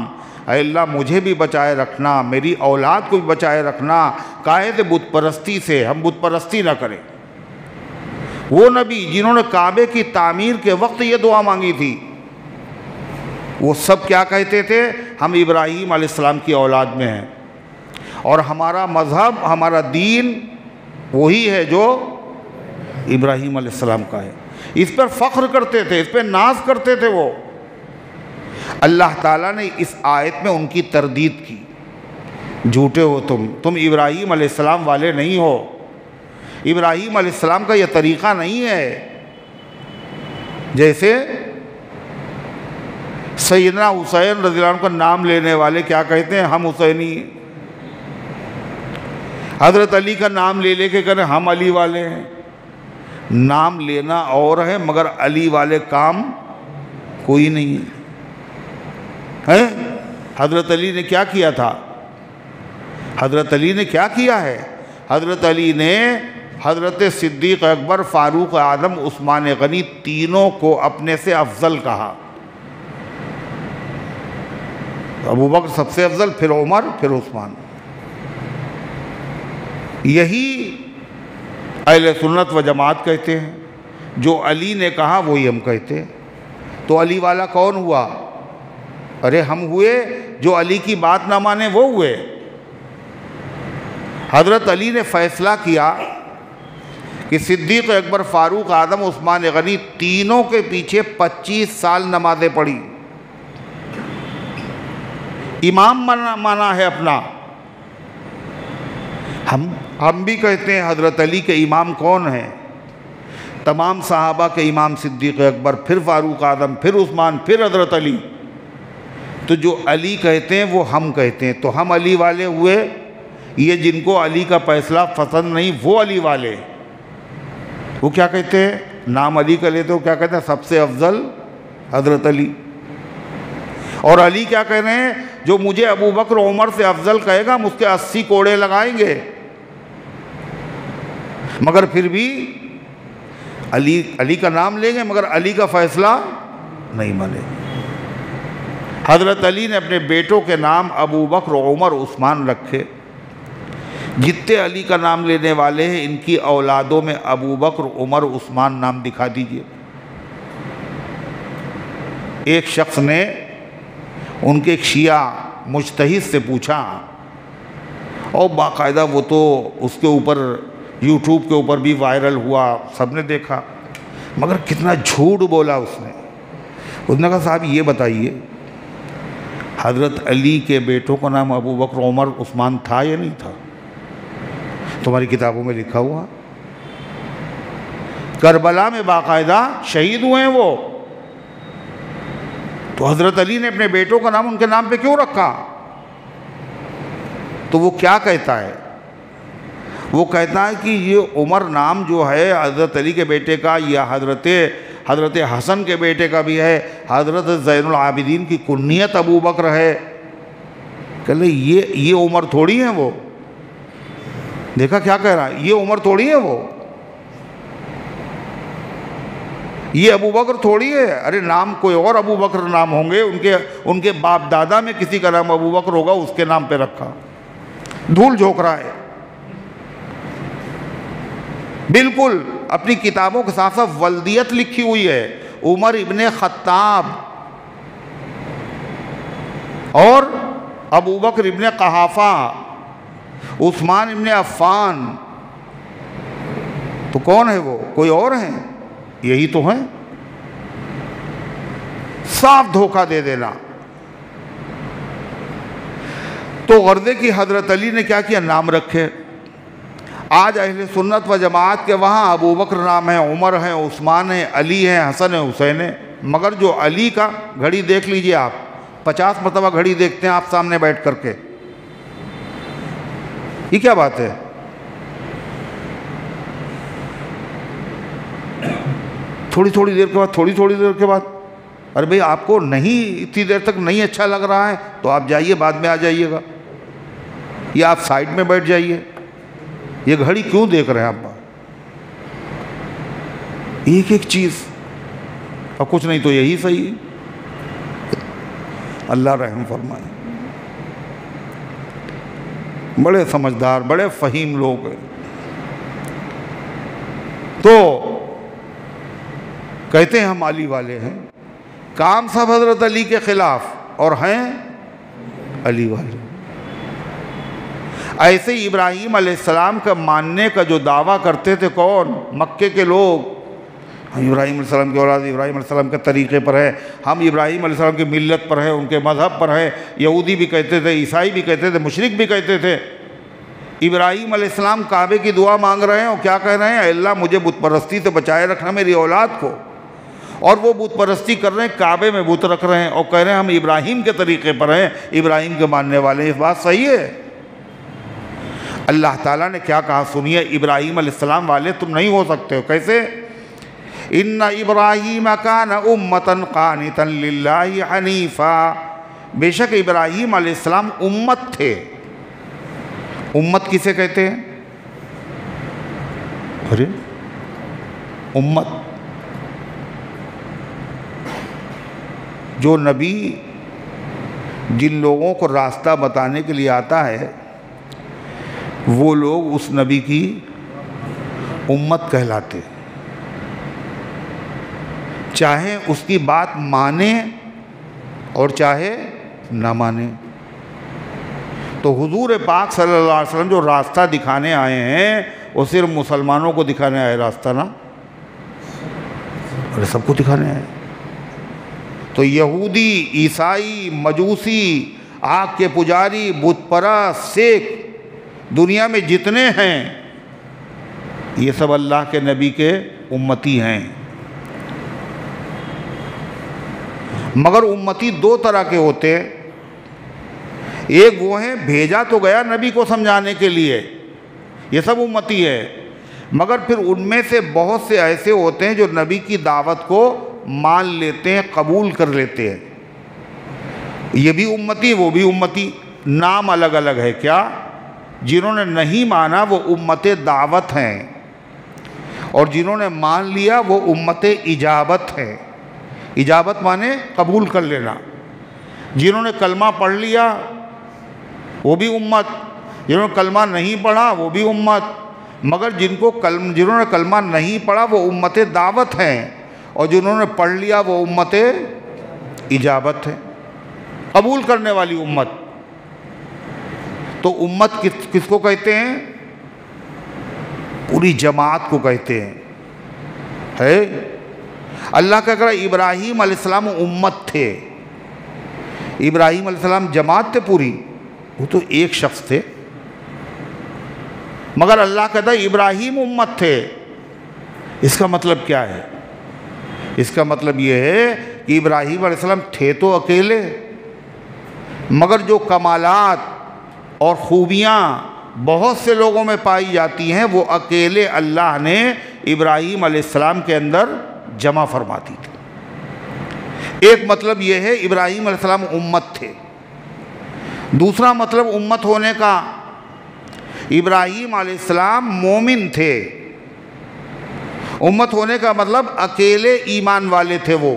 اے اللہ مجھے بھی بچائے رکھنا، میری اولاد کو بھی بچائے رکھنا، کاہے سے بت پرستی سے، ہم بت پرستی نہ کریں۔ وہ نبی جنہوں نے کعبے کی تعمیر کے وقت یہ دعا مانگی تھی، وہ سب کیا کہتے تھے؟ ہم ابراہیم علیہ السلام کی اولاد میں ہیں، اور ہمارا مذہب، ہمارا دین وہی ہے جو ابراہیم علیہ السلام کا ہے۔ اس پر فخر کرتے تھے، اس پہ ناز کرتے تھے وہ۔ اللہ تعالیٰ نے اس آیت میں ان کی تردید کی، جھوٹے ہو تم ابراہیم علیہ السلام والے نہیں ہو، ابراہیم علیہ السلام کا یہ طریقہ نہیں ہے۔ جیسے سیدنا حسین رضی اللہ عنہ کا نام لینے والے کیا کہتے ہیں؟ ہم حسینی۔ حضرت علی کا نام لے لے کے کہتے ہیں ہم علی والے ہیں۔ نام لینا اور ہے، مگر علی والے کام کوئی نہیں ہے۔ حضرت علی نے کیا کیا تھا؟ حضرت علی نے کیا کیا ہے؟ حضرت علی نے حضرت صدیق اکبر، فاروق اعظم، عثمان غنی تینوں کو اپنے سے افضل کہا۔ ابو بکر سب سے افضل، پھر عمر، پھر عثمان۔ یہی اہل سنت و جماعت کہتے ہیں، جو علی نے کہا وہی ہم کہتے ہیں۔ تو علی والا کون ہوا؟ ارے ہم ہوئے جو علی کی بات نہ مانے، وہ ہوئے۔ حضرت علی نے فیصلہ کیا کہ صدیق اکبر، فاروق اعظم، عثمان غنی تینوں کے پیچھے 25 سال نمازیں پڑھی۔ امام مانا ہے اپنا۔ ہم بھی کہتے ہیں حضرت علی کے امام کون ہیں؟ تمام صحابہ کے امام صدیق اکبر، پھر فاروق اعظم، پھر عثمان، پھر حضرت علی۔ تو جو علی کہتے ہیں وہ ہم کہتے ہیں، تو ہم علی والے ہوئے۔ یہ جن کو علی کا فیصلہ پسند نہیں، وہ علی والے۔ وہ کیا کہتے ہیں؟ نام علی کا لیتے ہو، کیا کہتے ہیں؟ سب سے افضل حضرت علی۔ اور علی کیا کہہ رہے ہیں؟ جو مجھے ابو بکر عمر سے افضل کہے گا ہم اس کے 80 کوڑے لگائیں گے، مگر پھر بھی علی کا نام لیں گے، مگر علی کا فیصلہ نہیں مانے۔ حضرت علی نے اپنے بیٹوں کے نام ابو بکر، عمر، عثمان رکھے۔ جتنے علی کا نام لینے والے ہیں ان کی اولادوں میں ابو بکر، عمر، عثمان نام دکھا دیجئے۔ ایک شخص نے ان کے ایک شیعہ مجتہد سے پوچھا، اور باقاعدہ وہ تو اس کے اوپر یوٹیوب کے اوپر بھی وائرل ہوا، سب نے دیکھا، مگر کتنا جھوٹ بولا اس نے کہا صاحب یہ بتائیے حضرت علی کے بیٹوں کا نام ابو بکر، عمر، عثمان تھا یا نہیں تھا؟ تمہاری کتابوں میں لکھا ہوا، کربلا میں باقاعدہ شہید ہوئے ہیں وہ، تو حضرت علی نے اپنے بیٹوں کا نام ان کے نام پہ کیوں رکھا؟ تو وہ کیا کہتا ہے؟ وہ کہتا ہے کہ یہ عمر نام جو ہے حضرت علی کے بیٹے کا، یا حضرت حسن کے بیٹے کا بھی ہے، حضرت زین العابدین کی کنیت ابو بکر ہے، کہ لے یہ عمر تھوڑی ہیں وہ۔ دیکھا کیا کہہ رہا ہے؟ یہ عمر تھوڑی ہے وہ، یہ ابو بکر تھوڑی ہے۔ ارے نام کوئی اور ابو بکر نام ہوں گے، ان کے باپ دادا میں کسی کا نام ابو بکر ہوگا، اس کے نام پہ رکھا۔ دھول جھونک رہا ہے بالکل۔ اپنی کتابوں کے ساتھ ساتھ ولدیت لکھی ہوئی ہے، عمر ابن خطاب اور ابو بکر ابن قحافہ، عثمان ابن عفان۔ تو کون ہے وہ؟ کوئی اور ہیں؟ یہی تو ہیں۔ صاف دھوکہ دے دینا۔ تو غرضے کی حضرت علی نے کیا کیا؟ نام رکھے۔ آج اہل سنت و جماعت کے وہاں ابو بکر نام ہے، عمر ہے، عثمان ہے، علی ہے، حسن ہے، حسین ہے، مگر جو علی کا، گھڑی دیکھ لیجئے آپ، 50 مرتبہ گھڑی دیکھتے ہیں آپ سامنے بیٹھ کر کے، یہ کیا بات ہے؟ تھوڑی دیر کے بعد ارے بھئی آپ کو نہیں اتنی دیر تک نہیں اچھا لگ رہا ہے تو آپ جائیے، بعد میں آ جائیے گا، یا آپ سائڈ میں بیٹھ جائیے، یہ گھڑی کیوں دیکھ رہے ہیں آپ؟ ایک ایک چیز، اور کچھ نہیں تو یہی صحیح ہے۔ اللہ رحم فرمائے۔ بڑے سمجھدار، بڑے فہیم لوگ ہیں۔ تو کہتے ہیں ہم علی والے ہیں، کام سب حضرت علی کے خلاف اور ہیں علی والے۔ ایسے ابراہیم علیہ السلام کا ماننے کا جو دعویٰ کرتے تھے کون؟ مکے کے لوگ۔ ہم ابراہیم علیہ السلام کی اولاد، ابراہیم علیہ السلام کے طریقے پر ہے، ہم ابراہیم علیہ السلام کی ملت پر ہے، ان کے مذہب پر ہے۔ یہودی بھی کہتے تھے، عیسائی بھی کہتے تھے، مشرک بھی کہتے تھے۔ ابراہیم علیہ السلام کعبے کی دعا مانگ رہے ہیں اور کیا کہہ رہے ہیں؟ اے اللہ مجھے بت پرستی سے بچائے رکھنا، میری اولاد کو۔ اور وہ بت پرستی کر رہے ہیں، کعبے میں بت رکھ رہے ہیں اور کہہ رہے ہیں ہم ابراہیم کے طریقے پر ہیں، ابراہیم کے ماننے والے ہیں۔ اس بات صحیح ہے؟ اللہ تعالیٰ نے کیا کہا سنیے، ابراہیم علیہ السلام والے تم نہیں ہو سکتے ہو۔ کیسے؟ ان ابراہیم کان امۃ قانتا للہ حنیفا، بے شک ابراہیم علیہ السلام امت تھے۔ امت کسے کہتے ہیں؟ ارے امت جو نبی جن لوگوں کو راستہ بتانے کے لیے آتا ہے وہ لوگ اس نبی کی امت کہلاتے، چاہے اس کی بات مانیں اور چاہے نہ مانیں۔ تو حضور پاک صلی اللہ علیہ وسلم جو راستہ دکھانے آئے ہیں وہ صرف مسلمانوں کو دکھانے آئے راستہ نا، اور سب کو دکھانے آئے۔ تو یہودی، عیسائی، مجوسی، آگ کے پجاری، بت پرست، سکھ، دنیا میں جتنے ہیں یہ سب اللہ کے نبی کے امتی ہیں۔ مگر امتی دو طرح کے ہوتے ہیں، ایک وہ ہیں بھیجا تو گیا نبی کو سمجھانے کے لیے، یہ سب امتی ہے، مگر پھر ان میں سے بہت سے ایسے ہوتے ہیں جو نبی کی دعوت کو مان لیتے ہیں، قبول کر لیتے ہیں۔ یہ بھی امتی، وہ بھی امتی، نام الگ الگ ہے۔ کیا؟ جنہوں نے نہیں مانا وہ امت دعوت ہیں، اور جنہوں نے مان لیا وہ امت اجابت ہے۔ اجابت مانے قبول کر لینا۔ جنہوں نے کلمہ پڑھ لیا وہ بھی امت، جنہوں نے کلمہ نہیں پڑھا وہ بھی امت، مگر جنہوں نے کلمہ نہیں پڑھا وہ امت دعوت ہیں، اور جنہوں نے پڑھ لیا وہ امت اجابت ہے، قبول کرنے والی امت۔ تو امت کس کو کہتے ہیں؟ پوری جماعت کو کہتے ہیں۔ ہے اللہ کا کہا ابراہیم علیہ السلام امت تھے، ابراہیم علیہ السلام جماعت تھے پوری، وہ تو ایک شخص تھے، مگر اللہ کہتا ہے ابراہیم امت تھے۔ اس کا مطلب کیا ہے؟ اس کا مطلب یہ ہے کہ ابراہیم علیہ السلام تھے تو اکیلے، مگر جو کمالات اور خوبیاں بہت سے لوگوں میں پائی جاتی ہیں وہ اکیلے اللہ نے ابراہیم علیہ السلام کے اندر جمع فرما دی تھی۔ ایک مطلب یہ ہے ابراہیم علیہ السلام امت تھے۔ دوسرا مطلب امت ہونے کا، ابراہیم علیہ السلام مومن تھے۔ امت ہونے کا مطلب اکیلے ایمان والے تھے وہ،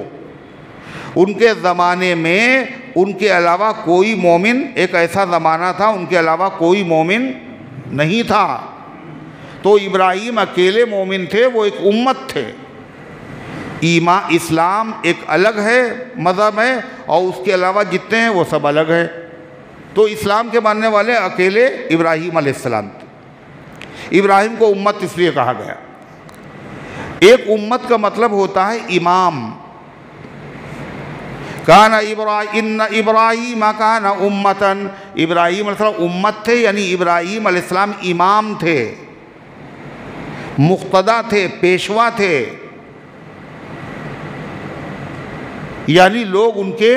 ان کے زمانے میں ان کے علاوہ کوئی مومن، ایک ایسا زمانہ تھا ان کے علاوہ کوئی مومن نہیں تھا، تو ابراہیم اکیلے مومن تھے، وہ ایک امت تھے۔ ایمان اسلام ایک الگ ہے مذہب ہے، اور اس کے علاوہ جتنے ہیں وہ سب الگ ہے۔ تو اسلام کے ماننے والے اکیلے ابراہیم علیہ السلام تھے۔ ابراہیم کو امت اس لیے کہا گیا۔ ایک امت کا مطلب ہوتا ہے امام۔ کان ان ابراہیم کان امتن، ابراہیم علیہ السلام امت تھے، یعنی ابراہیم علیہ السلام امام تھے، مقتدی تھے، پیشوا تھے، یعنی لوگ ان کے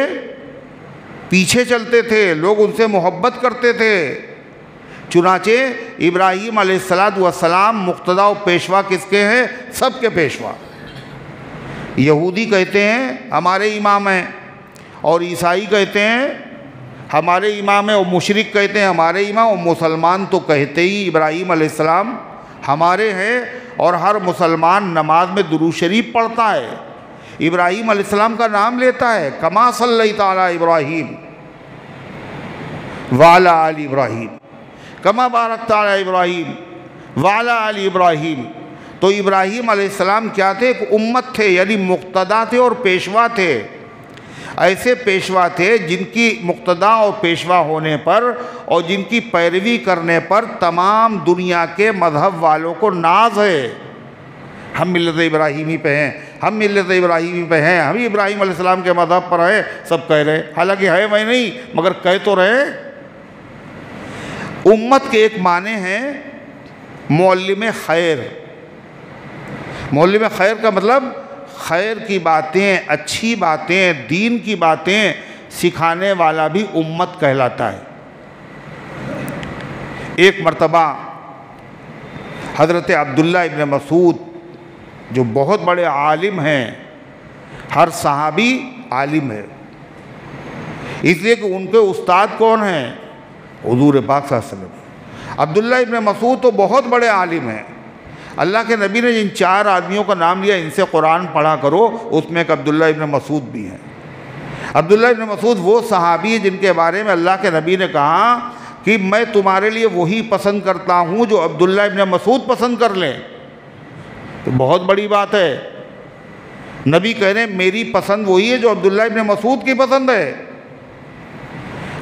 پیچھے چلتے تھے، لوگ ان سے محبت کرتے تھے۔ چنانچہ ابراہیم علیہ السلام مقتدی و پیشوا کس کے ہیں؟ سب کے پیشوا۔ یہودی کہتے ہیں ہمارے امام ہیں، اور عیسائی کہتے ہیں ہمارے امام ہیں، اور مشرک کہتے ہیں ہمارے امام، اور مسلمان تو کہتے ہی ابراہیم علیہ السلام ہمارے ہیں، اور ہر مسلمان نماز میں درود شریف پڑھتا ہے، ابراہیم علیہ السلام کا نام لیتا ہے، کما صلی تعالی ابراہیم وعلی آل ابراہیم کما بارکت علی ابراہیم وعلی آل ابراہیم۔ تو ابراہیم علیہ السلام کیا تھے؟ ایک امت تھے، یعنی مقتدا تھے اور پیشوا تھے۔ ایسے پیشوا تھے جن کی مقتدا اور پیشوا ہونے پر اور جن کی پیروی کرنے پر تمام دنیا کے مذہب والوں کو ناز ہے۔ ہم ملت ابراہیمی پہ ہیں، ہم ملت ابراہیمی پہ ہیں، ہم ابراہیم علیہ السلام کے مذہب پر ہیں، سب کہہ رہے، حالانکہ ہے وہ نہیں مگر کہہ تو رہے۔ امت کے ایک معنی ہیں معلم خیر۔ معلم خیر کا مطلب خیر کی باتیں، اچھی باتیں، دین کی باتیں سکھانے والا بھی امت کہلاتا ہے۔ ایک مرتبہ حضرت عبداللہ ابن مسعود جو بہت بڑے عالم ہیں، ہر صحابی عالم ہے، اس لیے کہ ان کے استاد کون ہیں؟ حضور پاک صلی اللہ علیہ وسلم۔ عبداللہ ابن مسعود تو بہت بڑے عالم ہیں، اللہ کے نبی نے جن 4 آدمیوں کا نام لیا ان سے قرآن پڑھا کرو، اس میں ایک عبداللہ ابن مسعود بھی ہیں۔ عبداللہ ابن مسعود وہ صحابی جن کے بارے میں اللہ کے نبی نے کہا کہ میں تمہارے لیے وہی پسند کرتا ہوں جو عبداللہ ابن مسعود پسند کر لیں، تو بہت بڑی بات ہے۔ نبی کہہ رہے ہیں میری پسند وہی ہے جو عبداللہ ابن مسعود کی پسند ہے۔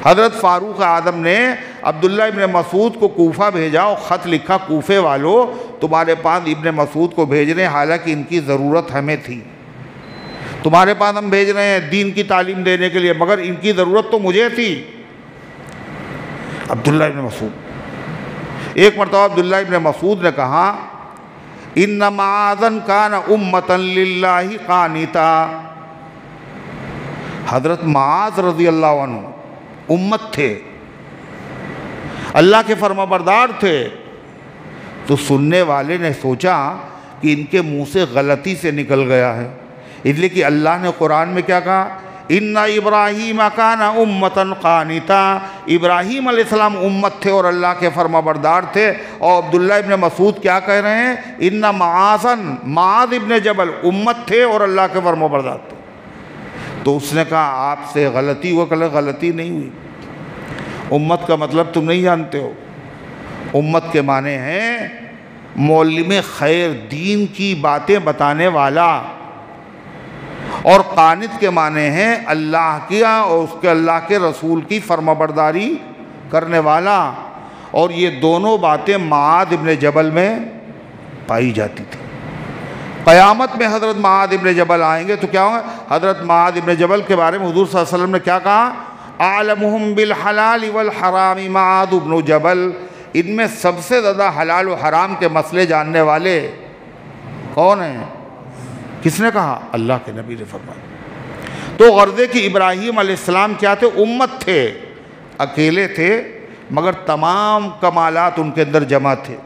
حضرت فاروق اعظم نے عبداللہ ابن مسعود کو کوفہ بھیجا اور خط لکھا، کوفے والوں تمہارے پاس ابن مسعود کو بھیج رہے ہیں، حالانکہ ان کی ضرورت ہمیں تھی، تمہارے پاس ہم بھیج رہے ہیں دین کی تعلیم دینے کے لیے، مگر ان کی ضرورت تو مجھے تھی۔ عبداللہ ابن مسعود، ایک مرتبہ عبداللہ ابن مسعود نے کہا ان معاذ کان امۃ للہ قانتا۔ حضرت معاذ رضی اللہ عنہ امت تھے، اللہ کے فرما بردار تھے، تو سننے والے نے سوچا کہ ان کے منہ سے غلطی سے نکل گیا ہے، اس لیے کہ اللہ نے قرآن میں کیا کہا؟ ان ابراہیم کان امۃ قانتا، ابراہیم علیہ السلام امت تھے اور اللہ کے فرما بردار تھے، اور عبداللہ ابن مسعود کیا کہہ رہے ہیں؟ ان معاذ ابن جبل امت تھے اور اللہ کے فرما بردار تھے۔ تو اس نے کہا آپ سے غلطی ہوا، کہ غلطی نہیں ہوئی، امت کا مطلب تم نہیں جانتے ہو، امت کے معنی ہیں معلم خیر، دین کی باتیں بتانے والا، اور قانت کے معنی ہیں اللہ کی اور اس کے اللہ کے رسول کی فرما برداری کرنے والا، اور یہ دونوں باتیں معاذ ابن جبل میں پائی جاتی تھی۔ قیامت میں حضرت معاذ ابن جبل آئیں گے تو کیا ہوگا؟ حضرت معاذ ابن جبل کے بارے میں حضور صلی اللہ علیہ وسلم نے کیا کہا؟ اعلمہم بالحلال والحرام معاذ ابن جبل، ان میں سب سے زیادہ حلال و حرام کے مسئلے جاننے والے کون ہیں؟ کس نے کہا؟ اللہ کے نبی نے فرمایا۔ تو غرضے کہ ابراہیم علیہ السلام کیا تھے؟ امت تھے، اکیلے تھے مگر تمام کمالات ان کے اندر جمع تھے۔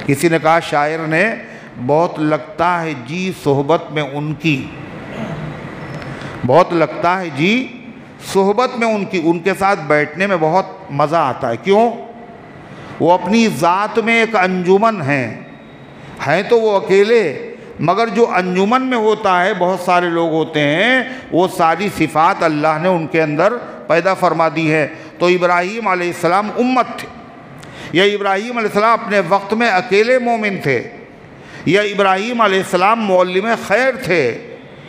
کسی نے کہا، شاعر نے، بہت لگتا ہے جی صحبت میں ان کی، بہت لگتا ہے جی صحبت میں ان کی، ان کے ساتھ بیٹھنے میں بہت مزہ آتا ہے۔ کیوں؟ وہ اپنی ذات میں ایک انجمن ہیں تو وہ اکیلے، مگر جو انجمن میں ہوتا ہے بہت سارے لوگ ہوتے ہیں، وہ ساری صفات اللہ نے ان کے اندر پیدا فرما دی ہے۔ تو ابراہیم علیہ السلام امت تھے، یا ابراہیم علیہ السلام اپنے وقت میں اکیلے مومن تھے، یا ابراہیم علیہ السلام معلم خیر تھے،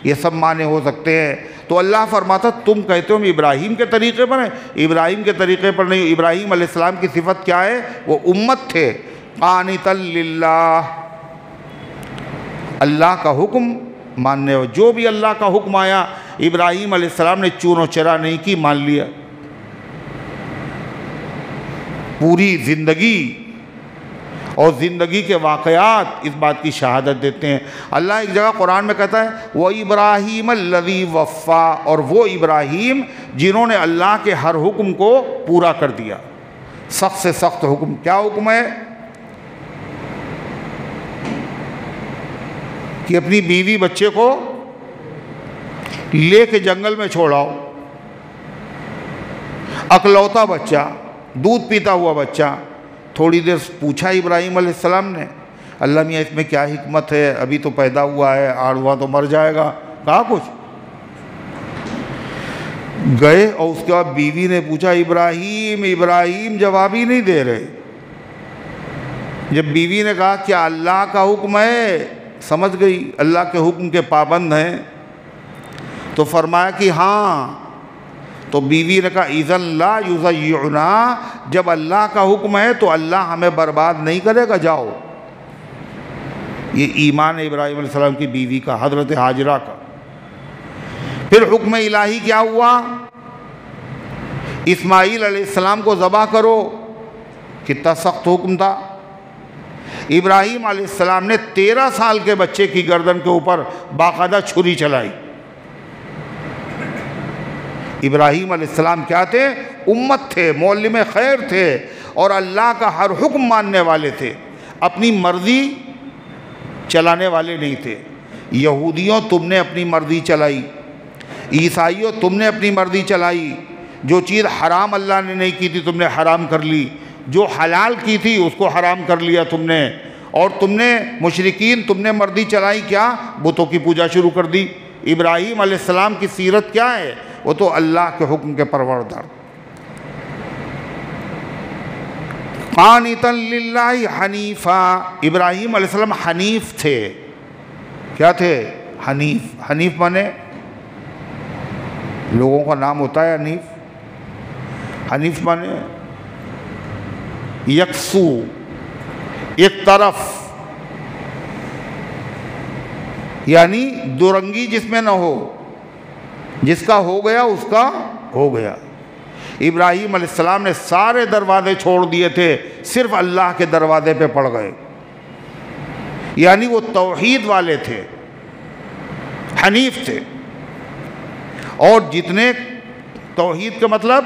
یہ سب معنی ہو سکتے ہیں۔ تو اللہ فرماتا تم کہتے ہو ہم ابراہیم کے طریقے پر ہیں، ابراہیم کے طریقے پر نہیں۔ ابراہیم علیہ السلام کی صفت کیا ہے؟ وہ امت تھے، قانتا للہ، اللہ کا حکم ماننے ہو، جو بھی اللہ کا حکم آیا ابراہیم علیہ السلام نے چون و چرا نہیں کی، مان لیا۔ پوری زندگی اور زندگی کے واقعات اس بات کی شہادت دیتے ہیں۔ اللہ ایک جگہ قرآن میں کہتا ہے وَإِبْرَاهِيمَ الَّذِي وَفَّى، اور وہ ابراہیم جنہوں نے اللہ کے ہر حکم کو پورا کر دیا، سخت سے سخت حکم۔ کیا حکم ہے؟ کہ اپنی بیوی بچے کو لے کے جنگل میں چھوڑاؤ، اکلوتا بچہ، دودھ پیتا ہوا بچہ۔ تھوڑی دیر پوچھا ابراہیم علیہ السلام نے، اللہ میاں اس میں کیا حکمت ہے، ابھی تو پیدا ہوا ہے، آڑوا تو مر جائے گا، کہا کچھ گئے، اور اس کے بعد بیوی نے پوچھا ابراہیم ابراہیم، جواب ہی نہیں دے رہے۔ جب بیوی نے کہا کیا اللہ کا حکم ہے، سمجھ گئی اللہ کے حکم کے پابند ہیں، تو فرمایا کہ ہاں. تو بیوی نے کہا اذن لا یضیعنا، جب اللہ کا حکم ہے تو اللہ ہمیں برباد نہیں کرے گا، جاؤ. یہ ایمان ابراہیم علیہ السلام کی بیوی کا، حضرت ہاجرہ کا. پھر حکم الہی کیا ہوا؟ اسماعیل علیہ السلام کو ذبح کرو. کتنا سخت حکم تھا. ابراہیم علیہ السلام نے 13 سال کے بچے کی گردن کے اوپر باقاعدہ چھری چلائی. ابراہیم علیہ السلام کیا تھے؟ امت تھے، معلم خیر تھے، اور اللہ کا ہر حکم ماننے والے تھے، اپنی مرضی چلانے والے نہیں تھے. یہودیوں تم نے اپنی مرضی چلائی، عیسائیوں تم نے اپنی مرضی چلائی. جو چیز حرام اللہ نے نہیں کی تھی تم نے حرام کر لی، جو حلال کی تھی اس کو حرام کر لیا تم نے. اور تم نے مشرکین تم نے مرضی چلائی، کیا؟ بتوں کی پوجا شروع کر دی. ابراہیم علیہ السلام کی سیرت کیا ہے؟ وہ تو اللہ کے حکم کے پروردگار. قانتا للہ حنیفا، ابراہیم علیہ السلام حنیف تھے. کیا تھے؟ حنیف. حنیف مانے لوگوں کا نام ہوتا ہے حنیف. حنیف مانے یکسو، ایک طرف، یعنی دو رنگی جس میں نہ ہو، جس کا ہو گیا اس کا ہو گیا. ابراہیم علیہ السلام نے سارے دروازے چھوڑ دیے تھے، صرف اللہ کے دروازے پہ پڑ گئے. یعنی وہ توحید والے تھے، حنیف تھے. اور جتنے توحید کا مطلب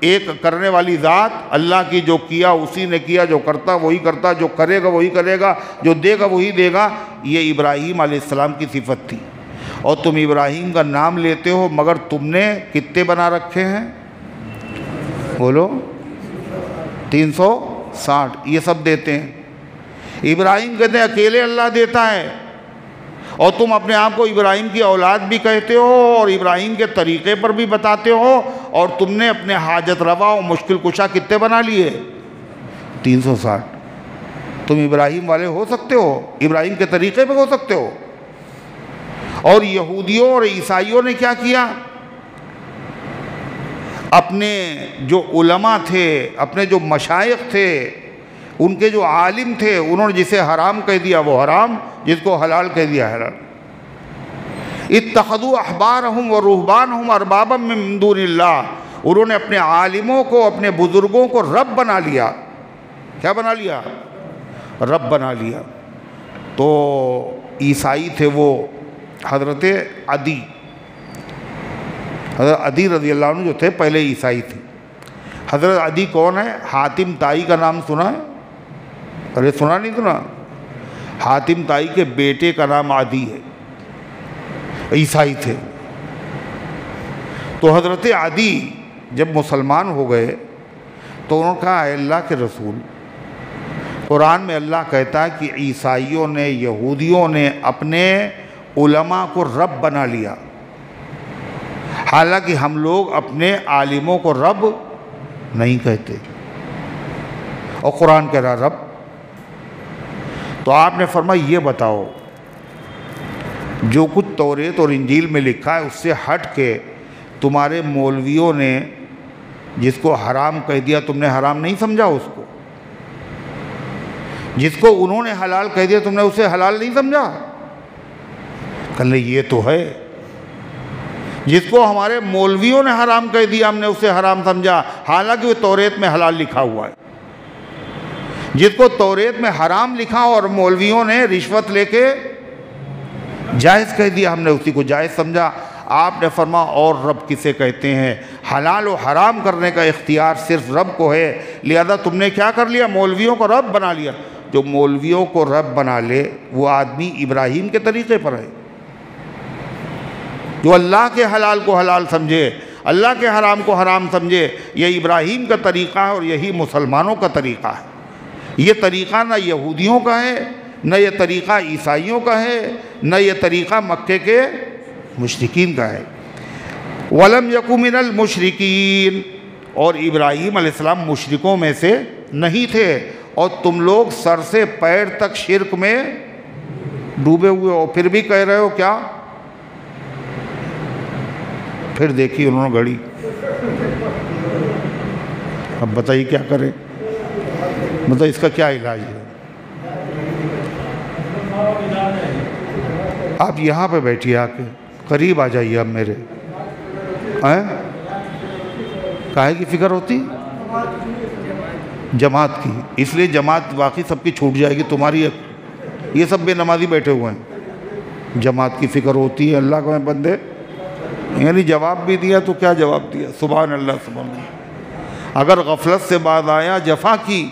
ایک کرنے والی ذات، اللہ کی، جو کیا اسی نے کیا، جو کرتا وہی کرتا، جو کرے گا وہی کرے گا، جو دے گا وہی دے گا. یہ ابراہیم علیہ السلام کی صفت تھی. اور تم ابراہیم کا نام لیتے ہو، مگر تم نے کتنے بنا رکھے ہیں؟ بولو. 360. یہ سب دیتے ہیں. ابراہیم کہتے ہیں اکیلے اللہ دیتا ہے، اور تم اپنے آپ کو ابراہیم کی اولاد بھی کہتے ہو، اور ابراہیم کے طریقے پر بھی بتاتے ہو. اور تم نے اپنے حاجت روا و مشکل کشا کتنے بنا لیے؟ 360. تم ابراہیم والے ہو سکتے ہو، ابراہیم کے طریقے پہ ہو سکتے ہو. اور یہودیوں اور عیسائیوں نے کیا کیا؟ اپنے جو علماء تھے، اپنے جو مشائخ تھے، ان کے جو عالم تھے، انہوں نے جسے حرام کہہ دیا وہ حرام، جس کو حلال کہہ دیا حلال. اتخذوا احبارهم ورهبانهم اربابا من دون اللہ، انہوں نے اپنے عالموں کو، اپنے بزرگوں کو رب بنا لیا. کیا بنا لیا؟ رب بنا لیا. تو عیسائی تھے وہ حضرت عدی، حضرت عدی رضی اللہ عنہ جو تھے پہلے عیسائی تھے. حضرت عدی کون ہے؟ حاتم طائی کا نام سنا ہے؟ ارے سنا نہیں سنا؟ حاتم طائی کے بیٹے کا نام عدی ہے، عیسائی تھے. تو حضرت عدی جب مسلمان ہو گئے تو انہوں نے کہا اے اللہ کے رسول، قرآن میں اللہ کہتا ہے کہ عیسائیوں نے، یہودیوں نے اپنے علماء کو رب بنا لیا، حالانکہ ہم لوگ اپنے عالموں کو رب نہیں کہتے، اور قرآن کہہ رہا رب. تو آپ نے فرمایا یہ بتاؤ، جو کچھ توریت اور انجیل میں لکھا ہے اس سے ہٹ کے تمہارے مولویوں نے جس کو حرام کہہ دیا تم نے حرام نہیں سمجھا اس کو؟ جس کو انہوں نے حلال کہہ دیا تم نے اسے حلال نہیں سمجھا؟ کہنے یہ تو ہے. جس کو ہمارے مولویوں نے حرام کہہ دیا ہم نے اسے حرام سمجھا، حالانکہ وہ توریت میں حلال لکھا ہوا ہے. جس کو توریت میں حرام لکھا اور مولویوں نے رشوت لے کے جائز کہہ دیا ہم نے اسی کو جائز سمجھا. آپ نے فرمایا اور رب کسے کہتے ہیں؟ حلال و حرام کرنے کا اختیار صرف رب کو ہے، لہذا تم نے کیا کر لیا؟ مولویوں کو رب بنا لیا. جو مولویوں کو رب بنا لے وہ آدمی ابراہیم کے طریقے پر ہے، جو اللہ کے حلال کو حلال سمجھے، اللہ کے حرام کو حرام سمجھے. یہ ابراہیم کا طریقہ ہے اور یہی مسلمانوں کا طریقہ ہے. یہ طریقہ نہ یہودیوں کا ہے، نہ یہ طریقہ عیسائیوں کا ہے، نہ یہ طریقہ مکے کے مشرکین کا ہے. وَلَمْ يَكُ مِنَ الْمُشْرِكِينَ، اور ابراہیم علیہ السلام مشرکوں میں سے نہیں تھے. اور تم لوگ سر سے پیر تک شرک میں ڈوبے ہوئے ہو، پھر بھی کہہ رہے ہو کیا؟ پھر دیکھی انہوں نے گھڑی، اب بتائیے کیا کریں، مطلب اس کا کیا علاج ہے؟ آپ یہاں پہ بیٹھیے، آ کے قریب آ جائیے اب میرے، کاہے کی فکر ہوتی؟ جماعت کی، اس لیے جماعت واقعی سب کی چھوٹ جائے گی، تمہاری یہ سب بے نمازی بیٹھے ہوئے ہیں، جماعت کی فکر ہوتی ہے۔ اللہ کو بندے، یعنی جواب بھی دیا تو کیا جواب دیا؟ سبحان اللہ سبحان اللہ۔ اگر غفلت سے بعد آیا، جفا کی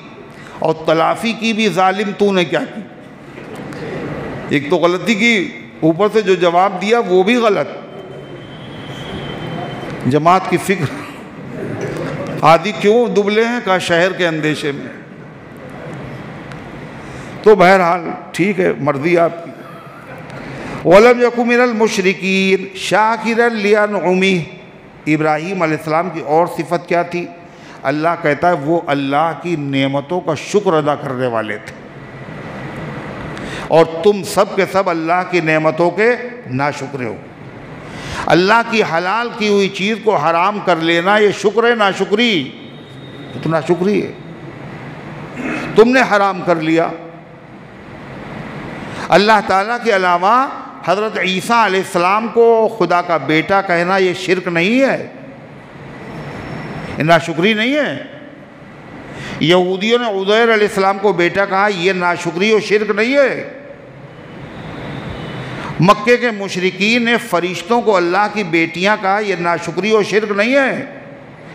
اور تلافی کی بھی ظالم تو نے کیا کی؟ ایک تو غلطی کی، اوپر سے جو جواب دیا وہ بھی غلط۔ جماعت کی فکر، آدھی کیوں دبلے ہیں؟ کہا شہر کے اندیشے میں۔ تو بہرحال ٹھیک ہے، مرضی آپ کی۔ وَلَمْ يَكُ مِنَ الْمُشْرِكِينَ شَاكِرًا لِأَنْعُمِهِ، ابراہیم علیہ السلام کی اور صفت کیا تھی؟ اللہ کہتا ہے وہ اللہ کی نعمتوں کا شکر ادا کرنے والے تھے، اور تم سب کے سب اللہ کی نعمتوں کے ناشکرے ہو۔ اللہ کی حلال کی ہوئی چیز کو حرام کر لینا یہ شکر ہے ناشکری؟ یہ تو ناشکری ہے، تم نے حرام کر لیا۔ اللہ تعالیٰ کے علاوہ حضرت عیسیٰ علیہ السلام کو خدا کا بیٹا کہنا یہ شرک نہیں ہے، یہ ناشکری نہیں ہے۔ یہودیوں نے عزیر علیہ السلام کو بیٹا کہا، یہ ناشکری اور شرک نہیں ہے۔ مکے کے مشرکین نے فرشتوں کو اللہ کی بیٹیاں کہا، یہ ناشکری اور شرک نہیں ہے،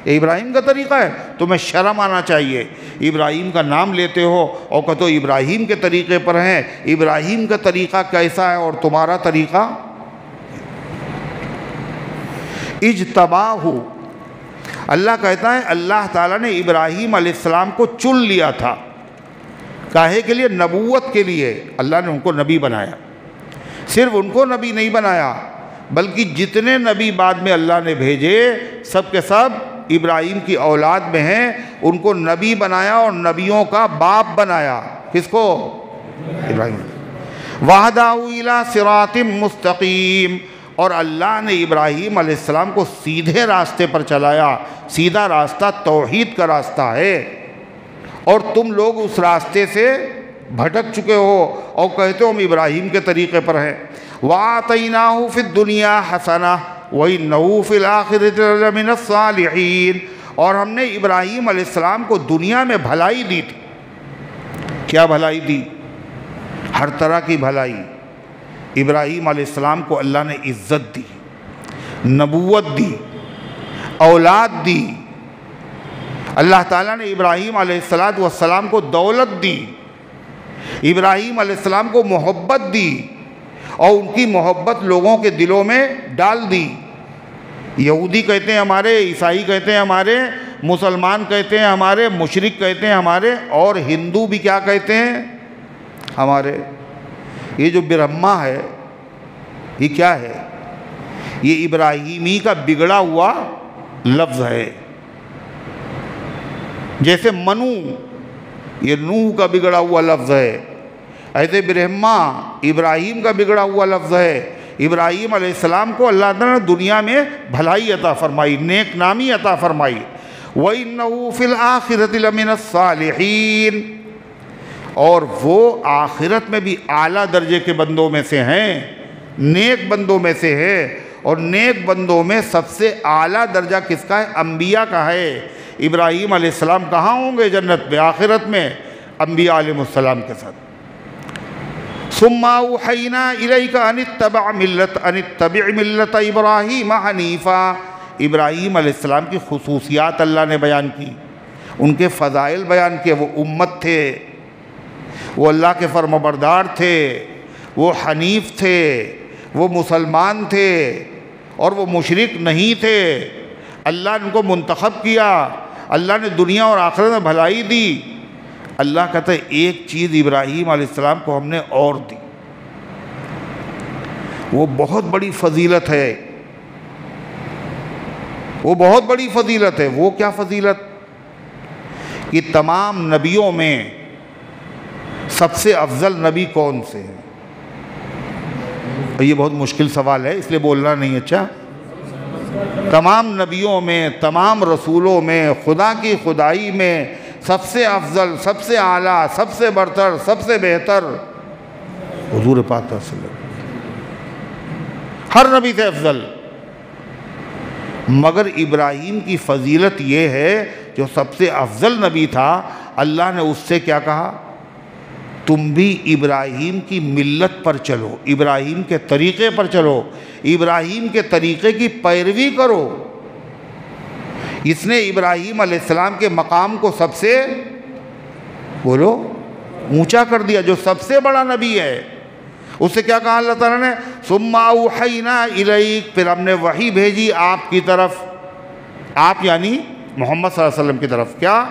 یہ ابراہیم کا طریقہ ہے۔ تمہیں شرم آنا چاہیے، ابراہیم کا نام لیتے ہو اور کہتے ہو ابراہیم کے طریقے پر ہیں۔ ابراہیم کا طریقہ کیسا ہے اور تمہارا طریقہ؟ اجتباہ، اللہ کہتا ہے اللہ تعالیٰ نے ابراہیم علیہ السلام کو چن لیا تھا، کاہے کے لیے؟ نبوت کے لیے۔ اللہ نے ان کو نبی بنایا، صرف ان کو نبی نہیں بنایا بلکہ جتنے نبی بعد میں اللہ نے بھیجے سب کے سب ابراہیم کی اولاد میں ہیں، ان کو نبی بنایا اور نبیوں کا باپ بنایا۔ کس کو؟ ابراہیم۔ وَهَدَاهُ إِلَىٰ صِرَاطٍ مُسْتَقِيمٍ، اور اللہ نے ابراہیم علیہ السلام کو سیدھے راستے پر چلایا۔ سیدھا راستہ توحید کا راستہ ہے، اور تم لوگ اس راستے سے بھٹک چکے ہو اور کہتے ہو ہم ابراہیم کے طریقے پر ہیں۔ وَآتَيْنَاهُ فِي الدُّنْيَا حَسَنَةً وَإِنَّهُ فِي الْآخِرَةِ لَمِنَ الصَّالِحِينَ، اور ہم نے ابراہیم علیہ السلام کو دنیا میں بھلائی دی تھی۔ کیا بھلائی دی؟ ہر طرح کی بھلائی۔ ابراہیم علیہ السلام کو اللہ نے عزت دی، نبوت دی، اولاد دی۔ اللہ تعالیٰ نے ابراہیم علیہ السلام کو دولت دی، ابراہیم علیہ السلام کو محبت دی، اور ان کی محبت لوگوں کے دلوں میں ڈال دی۔ یہودی کہتے ہیں ہمارے، عیسائی کہتے ہیں ہمارے، مسلمان کہتے ہیں ہمارے، مشرک کہتے ہیں ہمارے، اور ہندو بھی کیا کہتے ہیں؟ ہمارے۔ یہ جو برہما ہے یہ کیا ہے؟ یہ ابراہیمی کا بگڑا ہوا لفظ ہے۔ جیسے منو یہ نوح کا بگڑا ہوا لفظ ہے، ایسے برہما ابراہیم کا بگڑا ہوا لفظ ہے۔ ابراہیم علیہ السلام کو اللہ تعالیٰ نے دنیا میں بھلائی عطا فرمائی، نیک نامی عطا فرمائی۔ وَإِنَّهُ فِي الْآخِرَةِ لَمِنَ الصَّالِحِينَ، اور وہ آخرت میں بھی اعلیٰ درجے کے بندوں میں سے ہیں، نیک بندوں میں سے ہے۔ اور نیک بندوں میں سب سے اعلیٰ درجہ کس کا ہے؟ انبیاء کا ہے۔ ابراہیم علیہ السلام کہاں ہوں گے؟ جنت میں، آخرت میں، انبیاء علیہ السلام کے ساتھ۔ ثُمَّ أَوْحَيْنَا إِلَيْكَ أَنِ اتَّبِعْ مِلَّةَ إِبْرَاهِيمَ حَنِيفًا، ابراہیم علیہ السلام کی خصوصیات اللہ نے بیان کی، ان کے فضائل بیان کیے۔ وہ امت تھے، وہ اللہ کے فرمانبردار تھے، وہ حنیف تھے، وہ مسلمان تھے، اور وہ مشرک نہیں تھے۔ اللہ نے ان کو منتخب کیا، اللہ نے دنیا اور آخرت میں بھلائی دی۔ اللہ کہتا ہے ایک چیز ابراہیم علیہ السلام کو ہم نے اور دی، وہ بہت بڑی فضیلت ہے، وہ بہت بڑی فضیلت ہے۔ وہ کیا فضیلت؟ کہ تمام نبیوں میں سب سے افضل نبی کون سے ہیں؟ یہ بہت مشکل سوال ہے، اس لیے بولنا نہیں اچھا۔ تمام نبیوں میں، تمام رسولوں میں، خدا کی خدائی میں سب سے افضل، سب سے اعلیٰ، سب سے برتر، سب سے بہتر حضور پاک صلی اللہ علیہ وسلم، ہر نبی سے افضل۔ مگر ابراہیم کی فضیلت یہ ہے، جو سب سے افضل نبی تھا، اللہ نے اس سے کیا کہا؟ تم بھی ابراہیم کی ملت پر چلو، ابراہیم کے طریقے پر چلو، ابراہیم کے طریقے کی پیروی کرو۔ اس نے ابراہیم علیہ السلام کے مقام کو سب سے بولو اونچا کر دیا، جو سب سے بڑا نبی ہے۔ اس سے کیا کہا اللہ تعالیٰ نے؟ ثم اوحینا الیک، پھر ہم نے وحی بھیجی آپ کی طرف، آپ یعنی محمد صلی اللہ علیہ وسلم کی طرف، کیا؟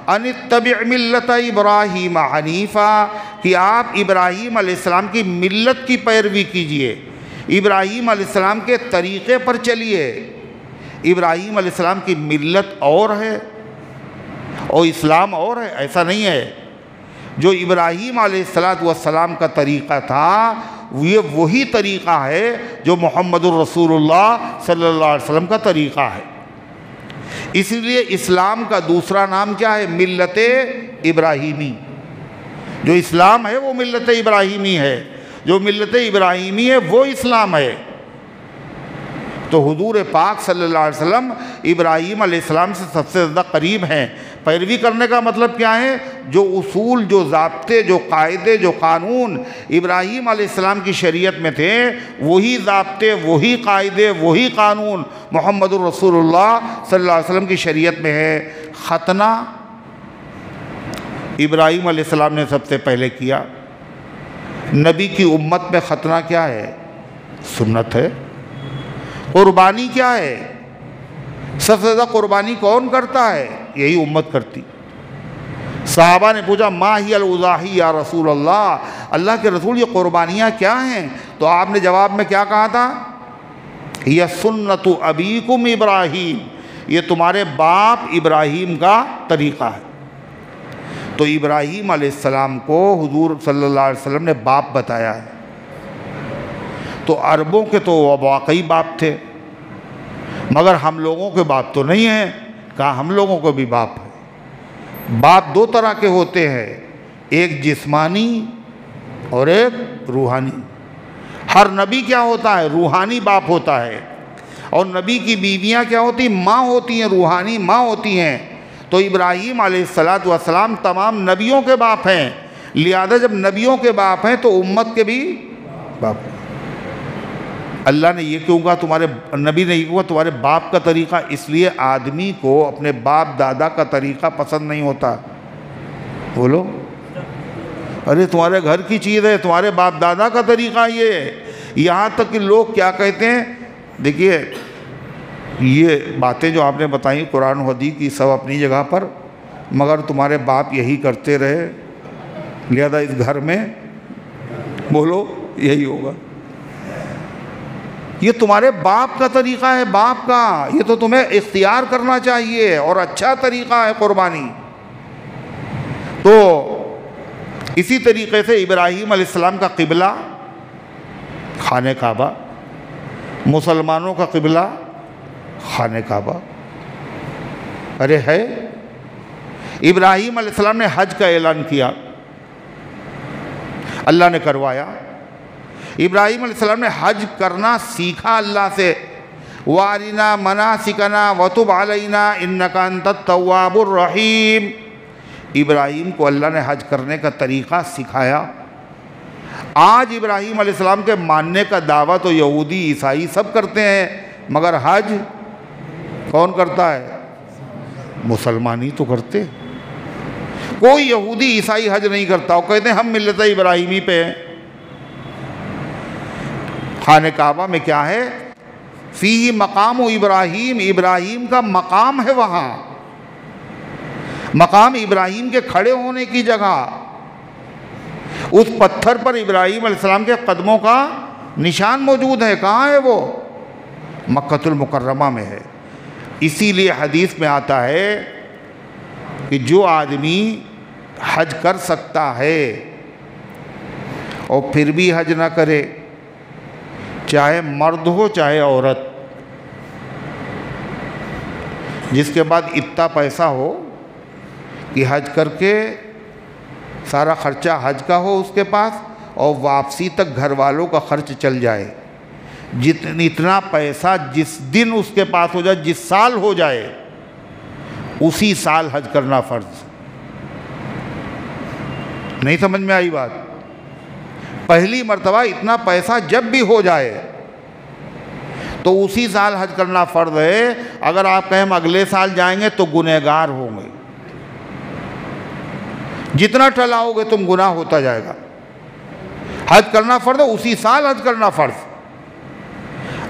ان اتبع ملت ابراہیم حنیفا، کہ آپ ابراہیم علیہ السلام کی ملت کی پیروی کیجئے، ابراہیم علیہ السلام کے طریقے پر چلیے۔ ابراہیم علیہ السلام کی ملت اور ہے اور اسلام اور ہے، ایسا نہیں ہے۔ جو ابراہیم علیہ السلام کا طریقہ تھا، یہ وہی طریقہ ہے جو محمد الرسول اللہ صلی اللہ علیہ وسلم کا طریقہ ہے۔ اس لیے اسلام کا دوسرا نام کیا ہے؟ ملت ابراہیمی۔ جو اسلام ہے وہ ملت ابراہیمی ہے، جو ملت ابراہیمی ہے وہ اسلام ہے۔ تو حضور پاک صلی اللہ علیہ وسلم ابراہیم علیہ السلام سے سب سے زیادہ قریب ہیں۔ پیروی کرنے کا مطلب کیا ہے؟ جو اصول، جو ضابطے، جو قاعدے، جو قانون ابراہیم علیہ السلام کی شریعت میں تھے، وہی ضابطے، وہی قاعدے، وہی قانون محمد الرسول اللہ صلی اللہ علیہ وسلم کی شریعت میں ہے۔ ختنہ ابراہیم علیہ السلام نے سب سے پہلے کیا۔ نبی کی امت میں ختنہ کیا ہے؟ سنت ہے۔ قربانی کیا ہے؟ سب سے زیادہ قربانی کون کرتا ہے؟ یہی امت کرتی۔ صحابہ نے پوچھا ما ہی الاضاحی یا رسول اللہ، اللہ کے رسول یہ قربانیاں کیا ہیں؟ تو آپ نے جواب میں کیا کہا تھا؟ یہ سنت ابیکم ابراہیم، یہ تمہارے باپ ابراہیم کا طریقہ ہے۔ تو ابراہیم علیہ السلام کو حضور صلی اللہ علیہ وسلم نے باپ بتایا ہے۔ تو عربوں کے تو واقعی باپ تھے، مگر ہم لوگوں کے باپ تو نہیں ہیں۔ کہا ہم لوگوں کو بھی باپ ہے۔ باپ دو طرح کے ہوتے ہیں، ایک جسمانی اور ایک روحانی۔ ہر نبی کیا ہوتا ہے؟ روحانی باپ ہوتا ہے۔ اور نبی کی بیویاں کیا ہوتی ہیں؟ ماں ہوتی ہیں، روحانی ماں ہوتی ہیں۔ تو ابراہیم علیہ السلام تمام نبیوں کے باپ ہیں، لہذا جب نبیوں کے باپ ہیں تو امت کے بھی باپ ہیں۔ اللہ نے یہ کیوں کہا تمہارے، نبی نے یہ کہا تمہارے باپ کا طریقہ؟ اس لیے آدمی کو اپنے باپ دادا کا طریقہ پسند نہیں ہوتا۔ بولو ارے تمہارے گھر کی چیز ہے، تمہارے باپ دادا کا طریقہ یہ ہے۔ یہاں تک کہ لوگ کیا کہتے ہیں، دیکھیے یہ باتیں جو آپ نے بتائیں قرآن و حدیث کی سب اپنی جگہ پر، مگر تمہارے باپ یہی کرتے رہے، لہذا اس گھر میں بولو یہی ہوگا۔ یہ تمہارے باپ کا طریقہ ہے، باپ کا، یہ تو تمہیں اختیار کرنا چاہیے، اور اچھا طریقہ ہے قربانی۔ تو اسی طریقے سے ابراہیم علیہ السلام کا قبلہ خانہ کعبہ، مسلمانوں کا قبلہ خانہ کعبہ۔ ارے ہے، ابراہیم علیہ السلام نے حج کا اعلان کیا، اللہ نے کروایا۔ ابراہیم علیہ السلام نے حج کرنا سیکھا اللہ سے، وَأَرِنَا مَنَاسِكَنَا وَتُبْ عَلَيْنَا إِنَّكَ أَنْتَ التَّوَّابُ الرَّحِيمُ۔ ابراہیم کو اللہ نے حج کرنے کا طریقہ سکھایا۔ آج ابراہیم علیہ السلام کے ماننے کا دعویٰ تو یہودی عیسائی سب کرتے ہیں، مگر حج کون کرتا ہے؟ مسلمان ہی تو کرتے۔ کوئی یہودی عیسائی حج نہیں کرتا، وہ کہتے ہیں ہم ملت ابراہیمی پہ ہیں۔ خانہ کعبہ میں کیا ہے؟ فیہ مقام ابراہیم، ابراہیم کا مقام ہے وہاں، مقام ابراہیم کے کھڑے ہونے کی جگہ۔ اس پتھر پر ابراہیم علیہ السلام کے قدموں کا نشان موجود ہے۔ کہاں ہے وہ؟ مکۃ المکرمہ میں ہے۔ اسی لیے حدیث میں آتا ہے کہ جو آدمی حج کر سکتا ہے اور پھر بھی حج نہ کرے، چاہے مرد ہو چاہے عورت، جس کے بعد اتنا پیسہ ہو کہ حج کر کے سارا خرچہ حج کا ہو اس کے پاس، اور واپسی تک گھر والوں کا خرچ چل جائے، اتنا پیسہ جس دن اس کے پاس ہو جائے، جس سال ہو جائے، اسی سال حج کرنا فرض۔ نہیں سمجھ میں آئی بات؟ پہلی مرتبہ اتنا پیسہ جب بھی ہو جائے تو اسی سال حج کرنا فرض ہے۔ اگر آپ کہیں ہم اگلے سال جائیں گے تو گنہگار ہوں گے، جتنا ٹلاؤ گے تم گناہ ہوتا جائے گا۔ حج کرنا فرض ہے، اسی سال حج کرنا فرض۔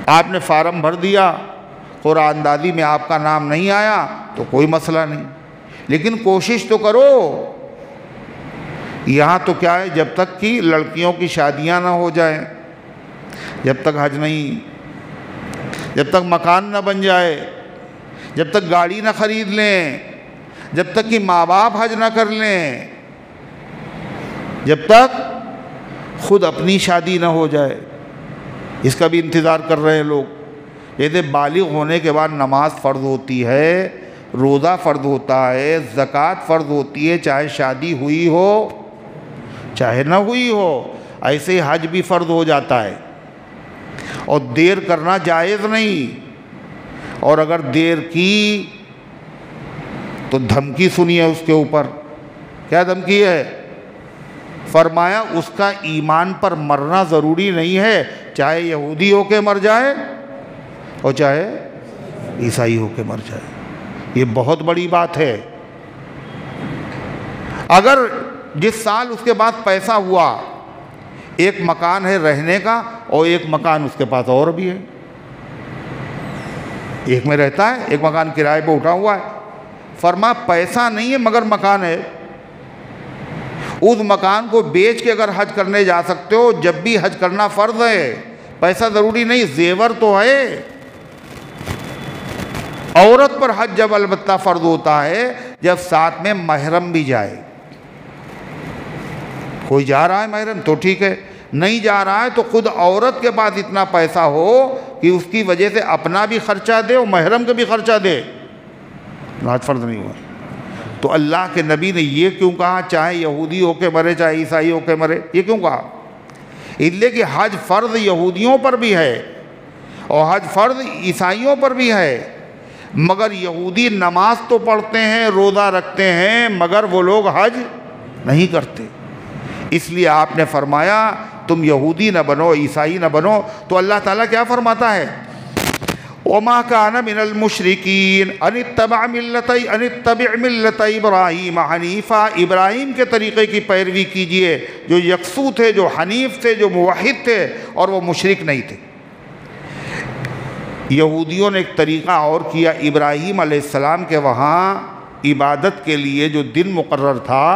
آپ نے فارم بھر دیا، قرآن دادی میں آپ کا نام نہیں آیا تو کوئی مسئلہ نہیں، لیکن کوشش تو کرو۔ یہاں تو کیا ہے، جب تک کہ لڑکیوں کی شادیاں نہ ہو جائیں، جب تک حج نہیں، جب تک مکان نہ بن جائے، جب تک گاڑی نہ خرید لیں، جب تک کہ ماں باپ حج نہ کر لیں، جب تک خود اپنی شادی نہ ہو جائے، اس کا بھی انتظار کر رہے ہیں لوگ۔ جیسے بالغ ہونے کے بعد نماز فرض ہوتی ہے، روزہ فرض ہوتا ہے، زکوٰۃ فرض ہوتی ہے، چاہے شادی ہوئی ہو چاہے نہ ہوئی ہو، ایسے ہی حج بھی فرض ہو جاتا ہے، اور دیر کرنا جائز نہیں۔ اور اگر دیر کی تو دھمکی سنی ہے اس کے اوپر۔ کیا دھمکی ہے؟ فرمایا اس کا ایمان پر مرنا ضروری نہیں ہے، چاہے یہودی ہو کے مر جائے اور چاہے عیسائی ہو کے مر جائے۔ یہ بہت بڑی بات ہے۔ اگر جس سال اس کے بعد پیسہ ہوا، ایک مکان ہے رہنے کا اور ایک مکان اس کے پاس اور بھی ہے، ایک میں رہتا ہے، ایک مکان کرائے پہ اٹھا ہوا ہے، فرما پیسہ نہیں ہے مگر مکان ہے، اس مکان کو بیچ کے اگر حج کرنے جا سکتے ہو، جب بھی حج کرنا فرض ہے، پیسہ ضروری نہیں، زیور تو ہے۔ عورت پر حج جب البتہ فرض ہوتا ہے جب ساتھ میں محرم بھی جائے۔ کوئی جا رہا ہے محرم تو ٹھیک ہے، نہیں جا رہا ہے تو خود عورت کے پاس اتنا پیسہ ہو کہ اس کی وجہ سے اپنا بھی خرچہ دے اور محرم کا بھی خرچہ دے، حج فرض نہیں ہوا۔ تو اللہ کے نبی نے یہ کیوں کہا چاہے یہودی ہو کے مرے چاہے عیسائی ہو کے مرے؟ یہ کیوں کہا؟ اس لیے کہ حج فرض یہودیوں پر بھی ہے اور حج فرض عیسائیوں پر بھی ہے، مگر یہودی نماز تو پڑھتے ہیں، روزہ رکھتے ہیں، مگر وہ لوگ حج نہیں کرتے۔ اس لیے آپ نے فرمایا تم یہودی نہ بنو، عیسائی نہ بنو۔ تو اللہ تعالیٰ کیا فرماتا ہے؟ وَمَا كَانَ مِنَ الْمُشْرِكِينَ أَنِ اتَّبِعْ مِلَّةَ إِبْرَاهِيمَ حَنِيفًا، ابراہیم کے طریقے کی پیروی کیجئے، جو یکسو تھے، جو حنیف تھے، جو موحد تھے اور وہ مشرک نہیں تھے۔ یہودیوں نے ایک طریقہ اور کیا، ابراہیم علیہ السلام کے وہاں عبادت کے لیے جو دن مقرر تھا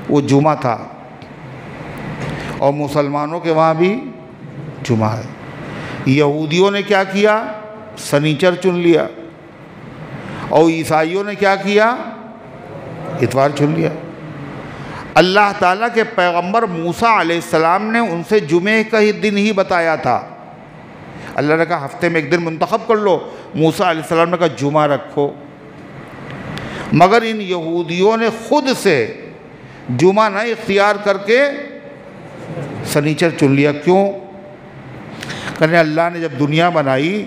وہ جمعہ تھا، اور مسلمانوں کے وہاں بھی جمعہ ہے۔ یہودیوں نے کیا کیا؟ سنیچر چن لیا، اور عیسائیوں نے کیا کیا؟ اتوار چن لیا۔ اللہ تعالیٰ کے پیغمبر موسیٰ علیہ السلام نے ان سے جمعے کا ہی دن ہی بتایا تھا۔ اللہ نے کہا ہفتے میں ایک دن منتخب کر لو، موسیٰ علیہ السلام نے کہا جمعہ رکھو، مگر ان یہودیوں نے خود سے جمعہ نہ اختیار کر کے سنیچر چن لیا۔ کیوں؟ کہنے اللہ نے جب دنیا بنائی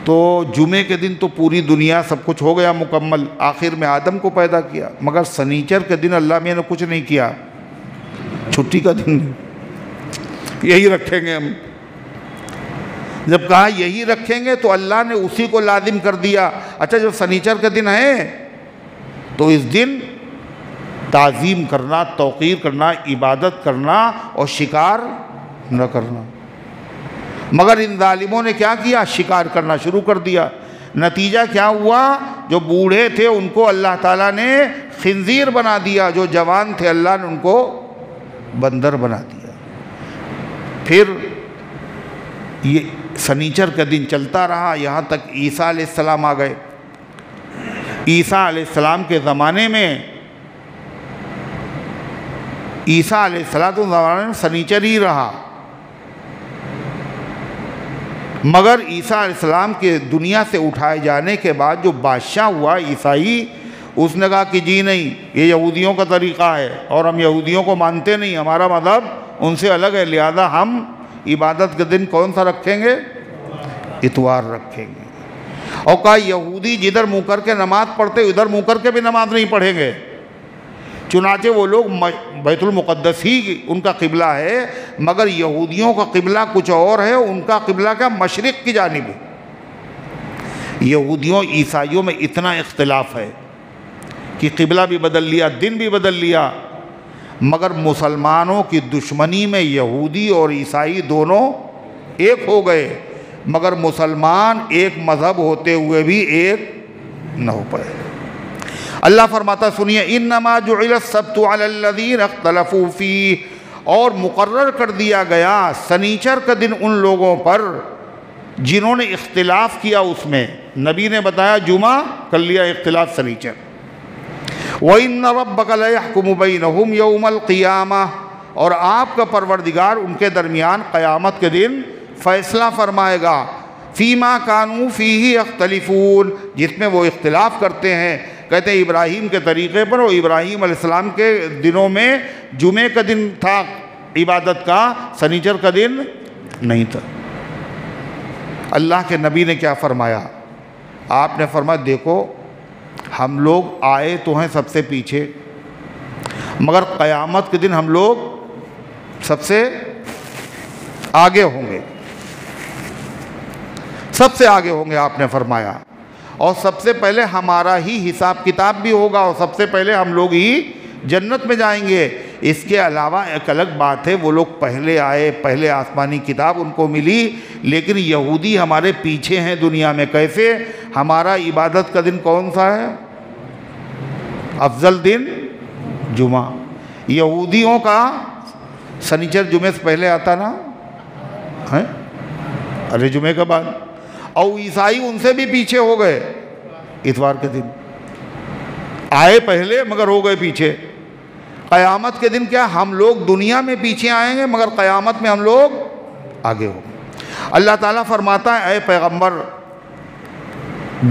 تو جمعے کے دن تو پوری دنیا سب کچھ ہو گیا مکمل، آخر میں آدم کو پیدا کیا، مگر سنیچر کے دن اللہ میں نے کچھ نہیں کیا، چھٹی کا دن یہی رکھیں گے ہم۔ جب کہا یہی رکھیں گے تو اللہ نے اسی کو لازم کر دیا۔ اچھا جب سنیچر کا دن ہے تو اس دن تعظیم کرنا، توقیر کرنا، عبادت کرنا اور شکار نہ کرنا، مگر ان ظالموں نے کیا کیا؟ شکار کرنا شروع کر دیا۔ نتیجہ کیا ہوا؟ جو بوڑھے تھے ان کو اللہ تعالیٰ نے خنزیر بنا دیا، جو جوان تھے اللہ نے ان کو بندر بنا دیا۔ پھر یہ سنیچر کا دن چلتا رہا، یہاں تک عیسیٰ علیہ السلام آ گئے۔ عیسیٰ علیہ السلام کے زمانے میں عیسیٰ علیہ السلام سنیچر ہی رہا، مگر عیسیٰ علیہ السلام کے دنیا سے اٹھائے جانے کے بعد جو بادشاہ ہوا عیسائی، اس نے کہا کہ جی نہیں، یہ یہودیوں کا طریقہ ہے اور ہم یہودیوں کو مانتے نہیں، ہمارا مذہب ان سے الگ ہے، لہذا ہم عبادت کے دن کون سا رکھیں گے؟ اتوار رکھیں گے۔ اور کہا یہودی جدھر منہ کر کے نماز پڑھتے ادھر منہ کر کے بھی نماز نہیں پڑھیں گے، چنانچہ وہ لوگ بیت المقدس ہی ان کا قبلہ ہے، مگر یہودیوں کا قبلہ کچھ اور ہے، ان کا قبلہ کیا؟ مشرق کی جانب ہے۔ یہودیوں عیسائیوں میں اتنا اختلاف ہے کہ قبلہ بھی بدل لیا، دن بھی بدل لیا، مگر مسلمانوں کی دشمنی میں یہودی اور عیسائی دونوں ایک ہو گئے، مگر مسلمان ایک مذہب ہوتے ہوئے بھی ایک نہ ہو پائے۔ اللہ فرماتا سنیے، انما جعل السبت علی الذین اختلفوا فیہ، اور مقرر کر دیا گیا سنیچر کا دن ان لوگوں پر جنہوں نے اختلاف کیا اس میں۔ نبی نے بتایا جمعہ، کر لیا اختلاف سنیچر۔ وَإِنَّ رَبَّكَ لَيَحْكُمُ بَيْنَهُمْ يَوْمَ الْقِيَامَةِ، اور آپ کا پروردگار ان کے درمیان قیامت کے دن فیصلہ فرمائے گا، فِيمَا كَانُوا فِيهِ يَخْتَلِفُونَ، جس میں وہ اختلاف کرتے ہیں۔ کہتے ہیں ابراہیم کے طریقے پر، اور ابراہیم علیہ السلام کے دنوں میں جمعے کا دن تھا عبادت کا، سنیچر کا دن نہیں تھا۔ اللہ کے نبی نے کیا فرمایا؟ آپ نے فرمایا دیکھو ہم لوگ آئے تو ہیں سب سے پیچھے، مگر قیامت کے دن ہم لوگ سب سے آگے ہوں گے، سب سے آگے ہوں گے آپ نے فرمایا، اور سب سے پہلے ہمارا ہی حساب کتاب بھی ہوگا، اور سب سے پہلے ہم لوگ ہی جنت میں جائیں گے۔ اس کے علاوہ ایک الگ بات ہے، وہ لوگ پہلے آئے، پہلے آسمانی کتاب ان کو ملی، لیکن یہودی ہمارے پیچھے ہیں دنیا میں۔ کیسے؟ ہمارا عبادت کا دن کون سا ہے؟ افضل دن جمعہ۔ یہودیوں کا سنیچر جمعے سے پہلے آتا نا، ارے جمعے کے بعد، اور عیسائی ان سے بھی پیچھے ہو گئے، اتوار کے دن آئے پہلے مگر ہو گئے پیچھے۔ قیامت کے دن کیا؟ ہم لوگ دنیا میں پیچھے آئیں گے، مگر قیامت میں ہم لوگ آگے ہوں گے۔ اللہ تعالیٰ فرماتا ہے اے پیغمبر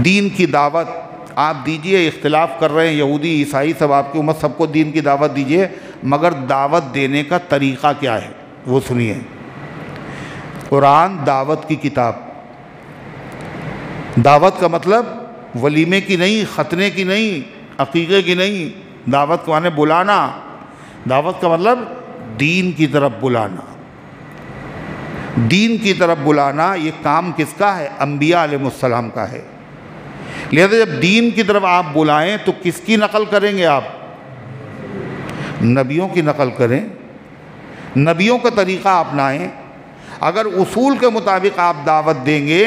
دین کی دعوت آپ دیجئے، اختلاف کر رہے ہیں یہودی عیسائی سب، آپ کی امت سب کو دین کی دعوت دیجئے، مگر دعوت دینے کا طریقہ کیا ہے وہ سنیے۔ قرآن دعوت کی کتاب، دعوت کا مطلب ولیمے کی نہیں، ختنے کی نہیں، عقیقے کی نہیں، دعوت کو معنی بلانا، دعوت کا مطلب دین کی طرف بلانا۔ دین کی طرف بلانا یہ کام کس کا ہے؟ انبیاء علیہ السلام کا ہے۔ لہذا جب دین کی طرف آپ بلائیں تو کس کی نقل کریں گے آپ؟ نبیوں کی نقل کریں، نبیوں کا طریقہ اپنائیں۔ اگر اصول کے مطابق آپ دعوت دیں گے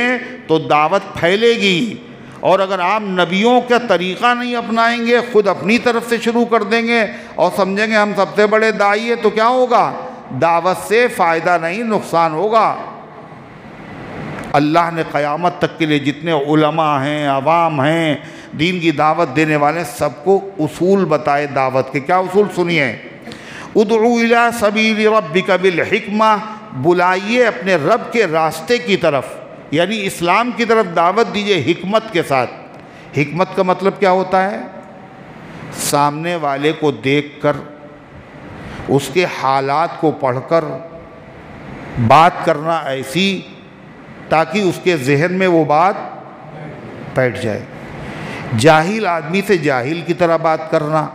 تو دعوت پھیلے گی، اور اگر آپ نبیوں کا طریقہ نہیں اپنائیں گے، خود اپنی طرف سے شروع کر دیں گے اور سمجھیں گے ہم سب سے بڑے داعی ہیں، تو کیا ہوگا؟ دعوت سے فائدہ نہیں، نقصان ہوگا۔ اللہ نے قیامت تک کے لیے جتنے علماء ہیں، عوام ہیں، دین کی دعوت دینے والے، سب کو اصول بتائے دعوت کے۔ کیا اصول؟ سنیے، ادعو الی سبیل ربک بالحکمہ، بلائیے اپنے رب کے راستے کی طرف، یعنی اسلام کی طرف دعوت دیجئے حکمت کے ساتھ۔ حکمت کا مطلب کیا ہوتا ہے؟ سامنے والے کو دیکھ کر، اس کے حالات کو پڑھ کر بات کرنا ایسی تاکہ اس کے ذہن میں وہ بات بیٹھ جائے۔ جاہل آدمی سے جاہل کی طرح بات کرنا،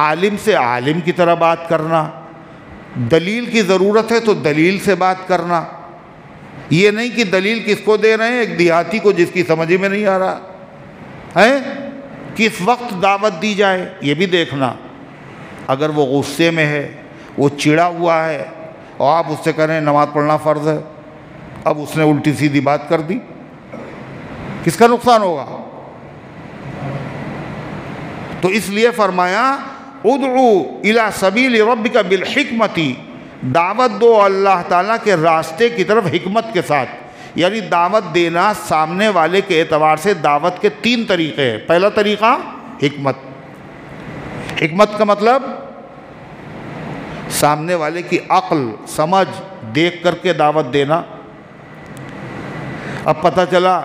عالم سے عالم کی طرح بات کرنا، دلیل کی ضرورت ہے تو دلیل سے بات کرنا، یہ نہیں کہ دلیل کس کو دے رہے ہیں؟ ایک دیہاتی کو جس کی سمجھ میں نہیں آ رہا ہے، کس وقت دعوت دی جائے یہ بھی دیکھنا۔ اگر وہ غصے میں ہے، وہ چڑا ہوا ہے، اور آپ اس سے کہہ رہے ہیں نماز پڑھنا فرض ہے، اب اس نے الٹی سیدھی بات کر دی، کس کا نقصان ہوگا؟ تو اس لیے فرمایا ادعو الی سبیل ربک بالحکمت، دعوت دو اللہ تعالیٰ کے راستے کی طرف حکمت کے ساتھ، یعنی دعوت دینا سامنے والے کے اعتبار سے دعوت کے 3 طریقے ہیں۔ پہلا طریقہ حکمت، حکمت کا مطلب سامنے والے کی عقل سمجھ دیکھ کر کے دعوت دینا۔ اب پتہ چلا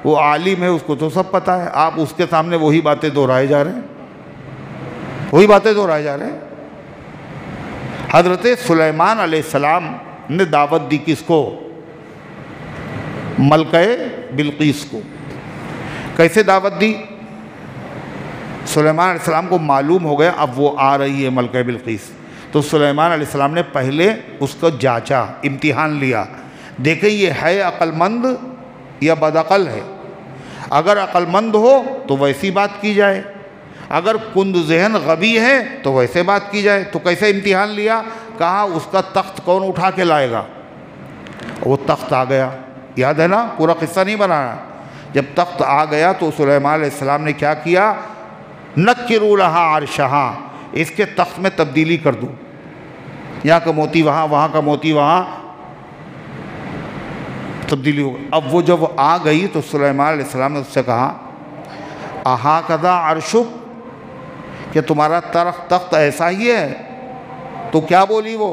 وہ عالم ہے، اس کو تو سب پتہ ہے، آپ اس کے سامنے وہی باتیں دہرائے جا رہے ہیں، وہی باتیں دہرائے جا رہے ہیں۔ حضرت سلیمان علیہ السلام نے دعوت دی کس کو؟ ملکہ بلقیس کو۔ کیسے دعوت دی؟ سلیمان علیہ السلام کو معلوم ہو گیا اب وہ آ رہی ہے ملکہ بلقیس، تو سلیمان علیہ السلام نے پہلے اس کو جانچا، امتحان لیا، دیکھیں یہ ہے عقل مند یا بدعقل ہے۔ اگر عقل مند ہو تو ویسی بات کی جائے، اگر کند ذہن غبی ہے تو ویسے بات کی جائے۔ تو کیسے امتحان لیا؟ کہا اس کا تخت کون اٹھا کے لائے گا؟ وہ تخت آ گیا، یاد ہے نا، پورا قصہ نہیں بنانا۔ جب تخت آ گیا تو سلیمان علیہ السلام نے کیا کیا؟ نکروا لہا عرشہا، اس کے تخت میں تبدیلی کر دو، یہاں کا موتی وہاں، وہاں کا موتی وہاں، تبدیلی ہو گئی۔ اب وہ جب آ گئی تو سلیمان علیہ السلام نے اس سے کہا اہٰذا عرشک، کہ تمہارا تخت ایسا ہی ہے؟ تو کیا بولی وہ؟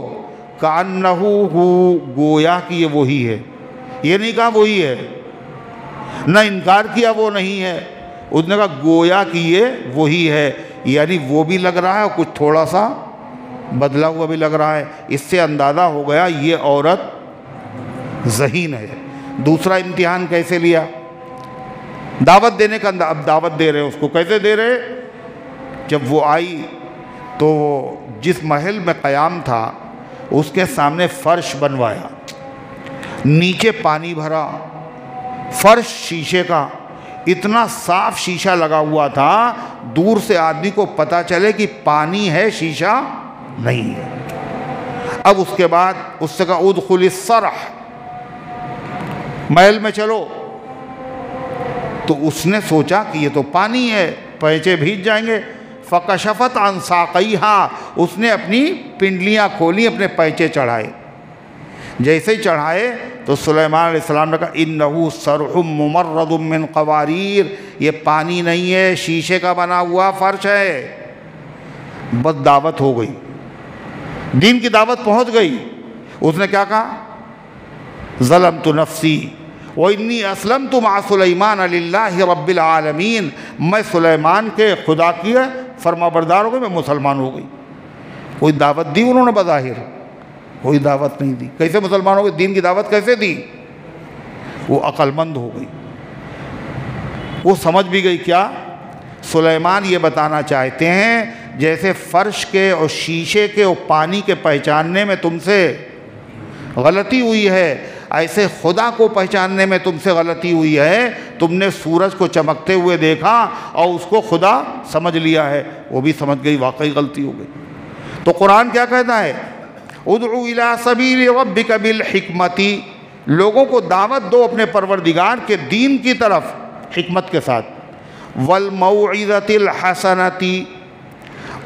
کأنہ ہو، گویا کہ یہ وہی ہے۔ یہ نہیں کہا وہی ہے، نہ انکار کیا وہ نہیں ہے، اس نے کہا گویا کہ یہ وہی ہے، یعنی وہ بھی لگ رہا ہے اور کچھ تھوڑا سا بدلا ہوا بھی لگ رہا ہے۔ اس سے اندازہ ہو گیا یہ عورت ذہین ہے۔ دوسرا امتحان کیسے لیا؟ دعوت دینے کا، اب دعوت دے رہے اس کو، کیسے دے رہے؟ جب وہ آئی تو جس محل میں قیام تھا اس کے سامنے فرش بنوایا، نیچے پانی بھرا، فرش شیشے کا، اتنا صاف شیشہ لگا ہوا تھا دور سے آدمی کو پتہ چلے کہ پانی ہے، شیشہ نہیں ہے۔ اب اس کے بعد اس سے کہا ادخل الصرح، محل میں چلو۔ تو اس نے سوچا کہ یہ تو پانی ہے، پیچے بھیج جائیں گے۔ فکشفت عن ساقیہا، اس نے اپنی پنڈلیاں کھولی، اپنے پیچے چڑھائے۔ جیسے ہی چڑھائے تو سلیمان علیہ السلام نے کہا انہ صرح ممرد من قواریر، یہ پانی نہیں ہے، شیشے کا بنا ہوا فرش ہے۔ بس دعوت ہو گئی، دین کی دعوت پہنچ گئی۔ اس نے کیا کہا؟ ظلمت نفسی وانی اسلمت مع سلیمان للہ رب العالمین، میں سلیمان کے خدا کی فرما بردار ہو گئی، میں مسلمان ہو گئی۔ کوئی دعوت دی انہوں نے؟ بظاہر کوئی دعوت نہیں دی۔ کیسے مسلمان ہو گئی؟ دین کی دعوت کیسے دی؟ وہ عقل مند ہو گئی، وہ سمجھ بھی گئی۔ کیا سلیمان یہ بتانا چاہتے ہیں جیسے فرش کے اور شیشے کے اور پانی کے پہچاننے میں تم سے غلطی ہوئی ہے، ایسے خدا کو پہچاننے میں تم سے غلطی ہوئی ہے۔ تم نے سورج کو چمکتے ہوئے دیکھا اور اس کو خدا سمجھ لیا ہے، وہ بھی سمجھ گئی واقعی غلطی ہو گئی۔ تو قرآن کیا کہتا ہے؟ ادعو الی سبیل ربک بالحکمت، لوگوں کو دعوت دو اپنے پروردگار کے دین کی طرف حکمت کے ساتھ، والموعظۃ الحسنۃ،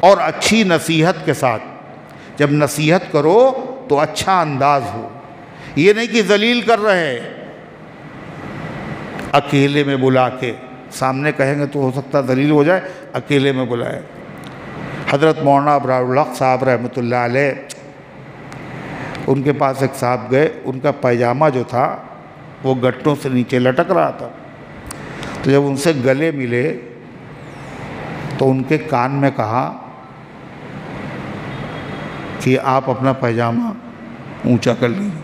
اور اچھی نصیحت کے ساتھ۔ جب نصیحت کرو تو اچھا انداز ہو، یہ نہیں کہ ذلیل کر رہے، اکیلے میں بلا کے، سامنے کہیں گے تو ہو سکتا ذلیل ہو جائے، اکیلے میں بلائے۔ حضرت مولانا ابرار الحق صاحب رحمۃ اللہ علیہ، ان کے پاس ایک صاحب گئے، ان کا پائجامہ جو تھا وہ گٹوں سے نیچے لٹک رہا تھا، تو جب ان سے گلے ملے تو ان کے کان میں کہا کہ آپ اپنا پائجامہ اونچا کر لیجیے۔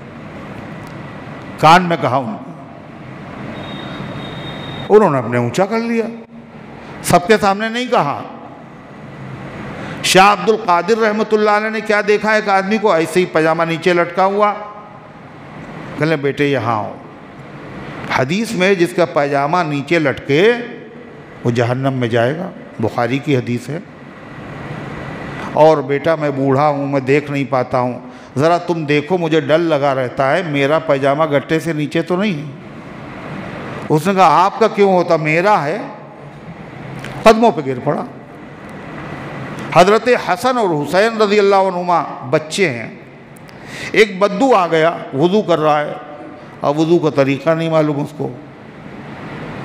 کان میں کہا انہوں نے اپنے اونچا کر لیا، سب کے سامنے نہیں کہا۔ شاہ عبد القادر رحمۃ اللہ علیہ نے کیا دیکھا؟ ایک آدمی کو ایسے ہی پائجامہ نیچے لٹکا ہوا، کہنے بیٹے یہاں آؤ۔ حدیث میں جس کا پائجامہ نیچے لٹکے وہ جہنم میں جائے گا، بخاری کی حدیث ہے۔ اور بیٹا میں بوڑھا ہوں، میں دیکھ نہیں پاتا ہوں، ذرا تم دیکھو، مجھے ڈر لگا رہتا ہے، میرا پائجامہ گٹے سے نیچے تو نہیں ہے۔ اس نے کہا آپ کا کیوں ہوتا؟ میرا ہے۔ قدموں پہ گر پڑا۔ حضرت حسن اور حسین رضی اللہ عنہما بچے ہیں، ایک بدو آ گیا، وضو کر رہا ہے، اب وضو کا طریقہ نہیں معلوم اس کو،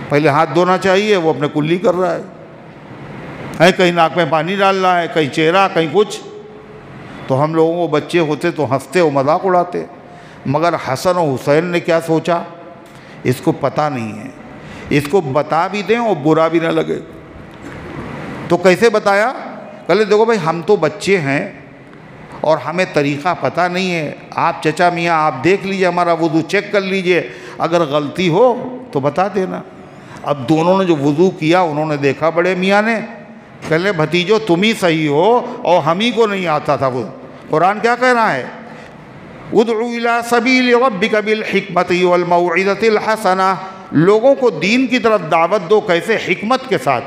پہلے ہاتھ دھونا چاہیے، وہ اپنے کلی کر رہا ہے، کہیں ناک میں پانی ڈال رہا ہے، کہیں چہرہ، کہیں کچھ۔ تو ہم لوگوں کو بچے ہوتے تو ہنستے و مذاق اڑاتے، مگر حسن و حسین نے کیا سوچا اس کو پتہ نہیں ہے، اس کو بتا بھی دیں اور برا بھی نہ لگے، تو کیسے بتایا؟ کہلے دیکھو بھائی ہم تو بچے ہیں اور ہمیں طریقہ پتہ نہیں ہے، آپ چچا میاں آپ دیکھ لیجئے، ہمارا وضو چیک کر لیجئے، اگر غلطی ہو تو بتا دینا۔ اب دونوں نے جو وضو کیا انہوں نے دیکھا بڑے میاں نے، کہلے بھتیجو تم ہی صحیح ہو اور ہم ہی کو نہیں آتا تھا وہ۔ قرآن کیا کہہ رہا ہے؟ ادعو الی سبیل ربک بالحکمۃ والموعظۃ الحسنہ، لوگوں کو دین کی طرف دعوت دو، کیسے؟ حکمت کے ساتھ،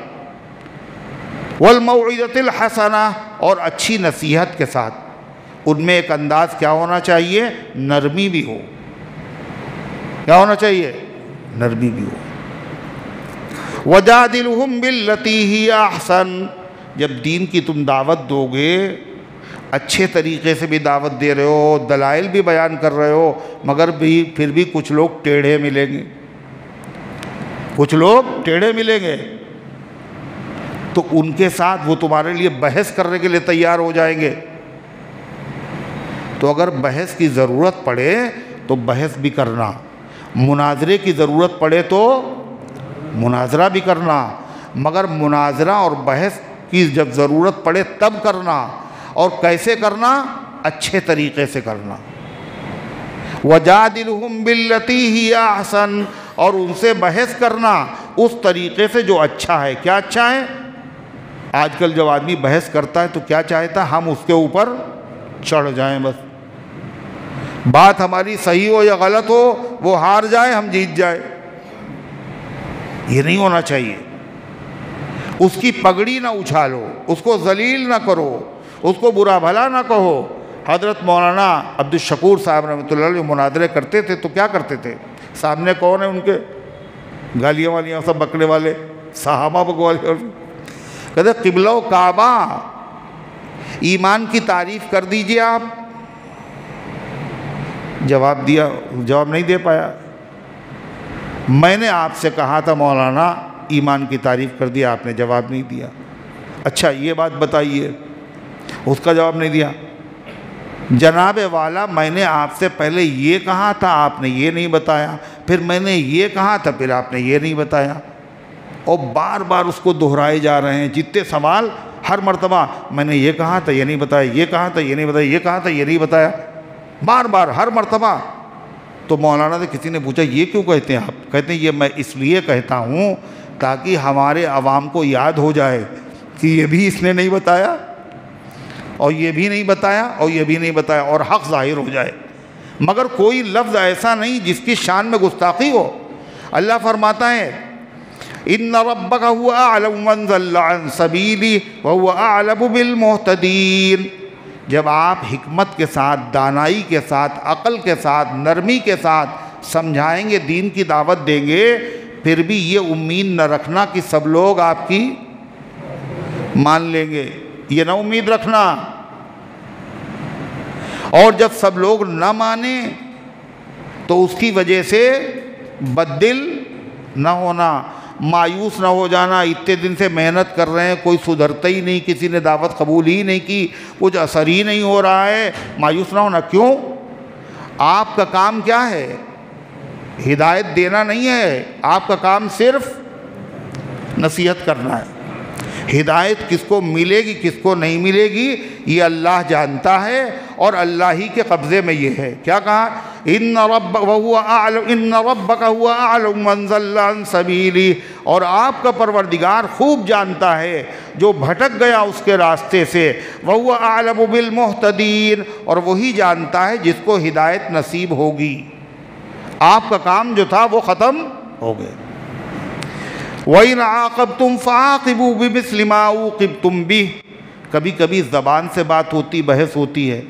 والموعظۃ الحسنہ، اور اچھی نصیحت کے ساتھ۔ ان میں ایک انداز کیا ہونا چاہیے؟ نرمی بھی ہو۔ کیا ہونا چاہیے؟ نرمی بھی ہو۔ وَجَادِلْهُمْ بِالَّتِي هِيَ أَحْسَنُ، جب دین کی تم دعوت دو گے، اچھے طریقے سے بھی دعوت دے رہے ہو، دلائل بھی بیان کر رہے ہو، مگر پھر بھی کچھ لوگ ٹیڑھے ملیں گے، کچھ لوگ ٹیڑھے ملیں گے، تو ان کے ساتھ وہ تمہارے لیے بحث کرنے کے لیے تیار ہو جائیں گے۔ تو اگر بحث کی ضرورت پڑے تو بحث بھی کرنا، مناظرے کی ضرورت پڑے تو مناظرہ بھی کرنا، مگر مناظرہ اور بحث کی جب ضرورت پڑے تب کرنا، اور کیسے کرنا؟ اچھے طریقے سے کرنا۔ وَجَادِلْهُمْ بِالَّتِي هِيَ أَحْسَنُ، اور ان سے بحث کرنا اس طریقے سے جو اچھا ہے۔ کیا اچھا ہے؟ آج کل جب آدمی بحث کرتا ہے تو کیا چاہتا ہے؟ ہم اس کے اوپر چڑھ جائیں، بس بات ہماری صحیح ہو یا غلط ہو، وہ ہار جائے ہم جیت جائیں۔ یہ نہیں ہونا چاہیے۔ اس کی پگڑی نہ اچھالو، اس کو ذلیل نہ کرو، اس کو برا بھلا نہ کہو۔ حضرت مولانا عبدالشکور صاحب رحمۃ اللہ علیہ مناظرے کرتے تھے تو کیا کرتے تھے؟ سامنے کون ہے ان کے؟ گالیاں والیاں سب بکنے والے صحابہ بکوالے، کہتے قبلہ و کعبہ، ایمان کی تعریف کر دیجئے آپ۔ جواب نہیں دے پایا۔ میں نے آپ سے کہا تھا مولانا ایمان کی تعریف کر دیا، آپ نے جواب نہیں دیا۔ اچھا یہ بات بتائیے، اس کا جواب نہیں دیا۔ جناب والا میں نے آپ سے پہلے یہ کہا تھا، آپ نے یہ نہیں بتایا، پھر میں نے یہ کہا تھا، پھر آپ نے یہ نہیں بتایا، اور بار بار اس کو دہرائے جا رہے ہیں جتنے سوال، ہر مرتبہ میں نے یہ کہا تھا، یہ نہیں بتایا، یہ کہا تھا، یہ نہیں بتایا، یہ کہا تھا، یہ نہیں بتایا، بار بار ہر مرتبہ۔ تو مولانا سے کسی نے پوچھا یہ کیوں کہتے ہیں آپ؟ کہتے ہیں یہ میں اس لیے کہتا ہوں تاکہ ہمارے عوام کو یاد ہو جائے کہ یہ بھی اس نے نہیں بتایا، اور یہ بھی نہیں بتایا، اور یہ بھی نہیں بتایا، اور حق ظاہر ہو جائے۔ مگر کوئی لفظ ایسا نہیں جس کی شان میں گستاخی ہو۔ اللہ فرماتا ہے ان ربک هو اعلم من ضل عن سبیلہ وهو اعلم بالمہتدین۔ جب آپ حکمت کے ساتھ، دانائی کے ساتھ، عقل کے ساتھ، نرمی کے ساتھ سمجھائیں گے، دین کی دعوت دیں گے، پھر بھی یہ امید نہ رکھنا کہ سب لوگ آپ کی مان لیں گے، یہ نہ امید رکھنا۔ اور جب سب لوگ نہ مانیں تو اس کی وجہ سے بددل نہ ہونا، مایوس نہ ہو جانا، اتنے دن سے محنت کر رہے ہیں کوئی سدھرتا ہی نہیں، کسی نے دعوت قبول ہی نہیں کی، کچھ اثر ہی نہیں ہو رہا ہے، مایوس نہ ہونا۔ کیوں؟ آپ کا کام کیا ہے؟ ہدایت دینا نہیں ہے، آپ کا کام صرف نصیحت کرنا ہے۔ ہدایت کس کو ملے گی کس کو نہیں ملے گی یہ اللہ جانتا ہے، اور اللہ ہی کے قبضے میں یہ ہے۔ کیا کہا؟ ان ربک هو اعلم من ضل عن سبیلہ، اور آپ کا پروردگار خوب جانتا ہے جو بھٹک گیا اس کے راستے سے، وهو اعلم بالمہتدین، اور وہی جانتا ہے جس کو ہدایت نصیب ہوگی۔ آپ کا کام جو تھا وہ ختم ہو گیا۔ وَإِنْ عَاقَبْتُمْ فَعَاقِبُوا بِمِثْلِ مَا عُوقِبْتُمْ بِهِ۔ کبھی کبھی زبان سے بات ہوتی، بحث ہوتی ہے،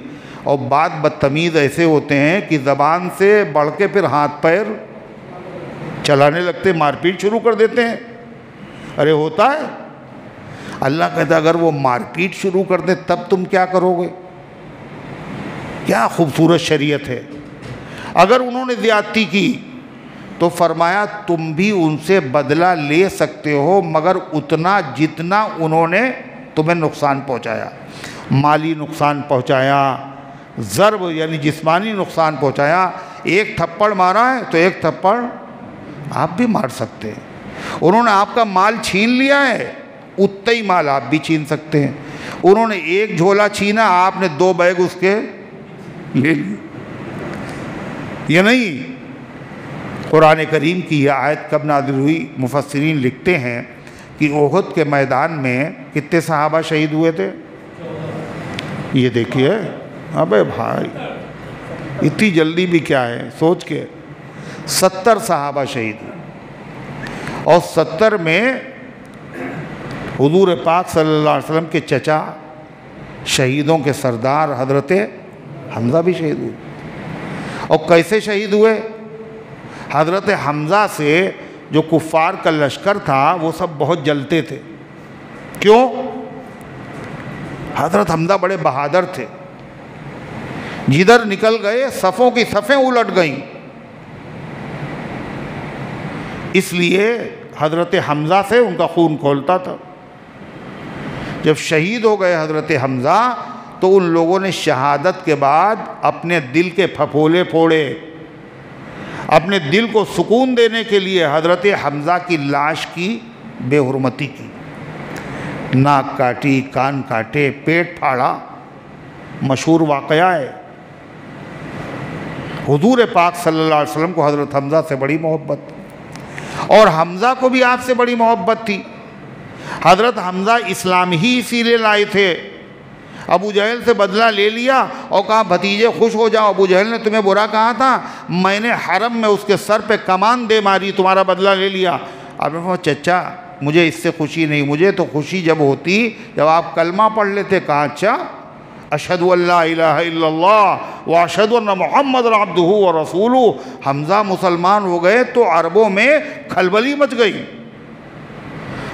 اور بات بدتمیز ایسے ہوتے ہیں کہ زبان سے بڑھ کے پھر ہاتھ پیر چلانے لگتے، مار پیٹ شروع کر دیتے ہیں۔ ارے ہوتا ہے۔ اللہ کہتا ہے اگر وہ مار پیٹ شروع کر دے تب تم کیا کرو گے؟ کیا خوبصورت شریعت ہے۔ اگر انہوں نے زیادتی کی تو فرمایا تم بھی ان سے بدلہ لے سکتے ہو، مگر اتنا جتنا انہوں نے تمہیں نقصان پہنچایا۔ مالی نقصان پہنچایا، ضرب یعنی جسمانی نقصان پہنچایا، ایک تھپڑ مارا ہے تو ایک تھپڑ آپ بھی مار سکتے ہیں۔ انہوں نے آپ کا مال چھین لیا ہے، اتنا ہی مال آپ بھی چھین سکتے ہیں۔ انہوں نے ایک جھولا چھینا، آپ نے 2 بیگ اس کے لے لیے۔ یہ نہیں، قرآن کریم کی یہ آیت کب نازل ہوئی؟ مفسرین لکھتے ہیں کہ احد کے میدان میں کتنے صحابہ شہید ہوئے تھے؟ یہ دیکھیے، ابے بھائی اتنی جلدی بھی کیا ہے سوچ کے، 70 صحابہ شہید ہوئے، اور 70 میں حضور پاک صلی اللہ علیہ وسلم کے چچا شہیدوں کے سردار حضرت حمزہ بھی شہید ہوئے۔ اور کیسے شہید ہوئے؟ حضرت حمزہ سے جو کفار کا لشکر تھا وہ سب بہت جلتے تھے۔ کیوں؟ حضرت حمزہ بڑے بہادر تھے، جدھر نکل گئے صفوں کی صفیں الٹ گئیں، اس لیے حضرت حمزہ سے ان کا خون کھولتا تھا۔ جب شہید ہو گئے حضرت حمزہ تو ان لوگوں نے شہادت کے بعد اپنے دل کے پھپھولے پھوڑے، اپنے دل کو سکون دینے کے لیے حضرت حمزہ کی لاش کی بے حرمتی کی، ناک کاٹی، کان کاٹے، پیٹ پھاڑا، مشہور واقعہ ہے۔ حضور پاک صلی اللہ علیہ وسلم کو حضرت حمزہ سے بڑی محبت تھی، اور حمزہ کو بھی آپ سے بڑی محبت تھی۔ حضرت حمزہ اسلام ہی اسی لیے لائے تھے۔ ابو جہل سے بدلہ لے لیا اور کہا بھتیجے خوش ہو جاؤ، ابو جہل نے تمہیں برا کہا تھا، میں نے حرم میں اس کے سر پہ کمان دے ماری، تمہارا بدلہ لے لیا۔ آپ نے کہا چچا مجھے اس سے خوشی نہیں، مجھے تو خوشی جب ہوتی جب آپ کلمہ پڑھ لیتے۔ کہا اچھا، اشہد ان لا الہ الا اللہ واشہد ان محمد عبدہ ورسولہ۔ حمزہ مسلمان ہو گئے تو عربوں میں کھلبلی مچ گئی،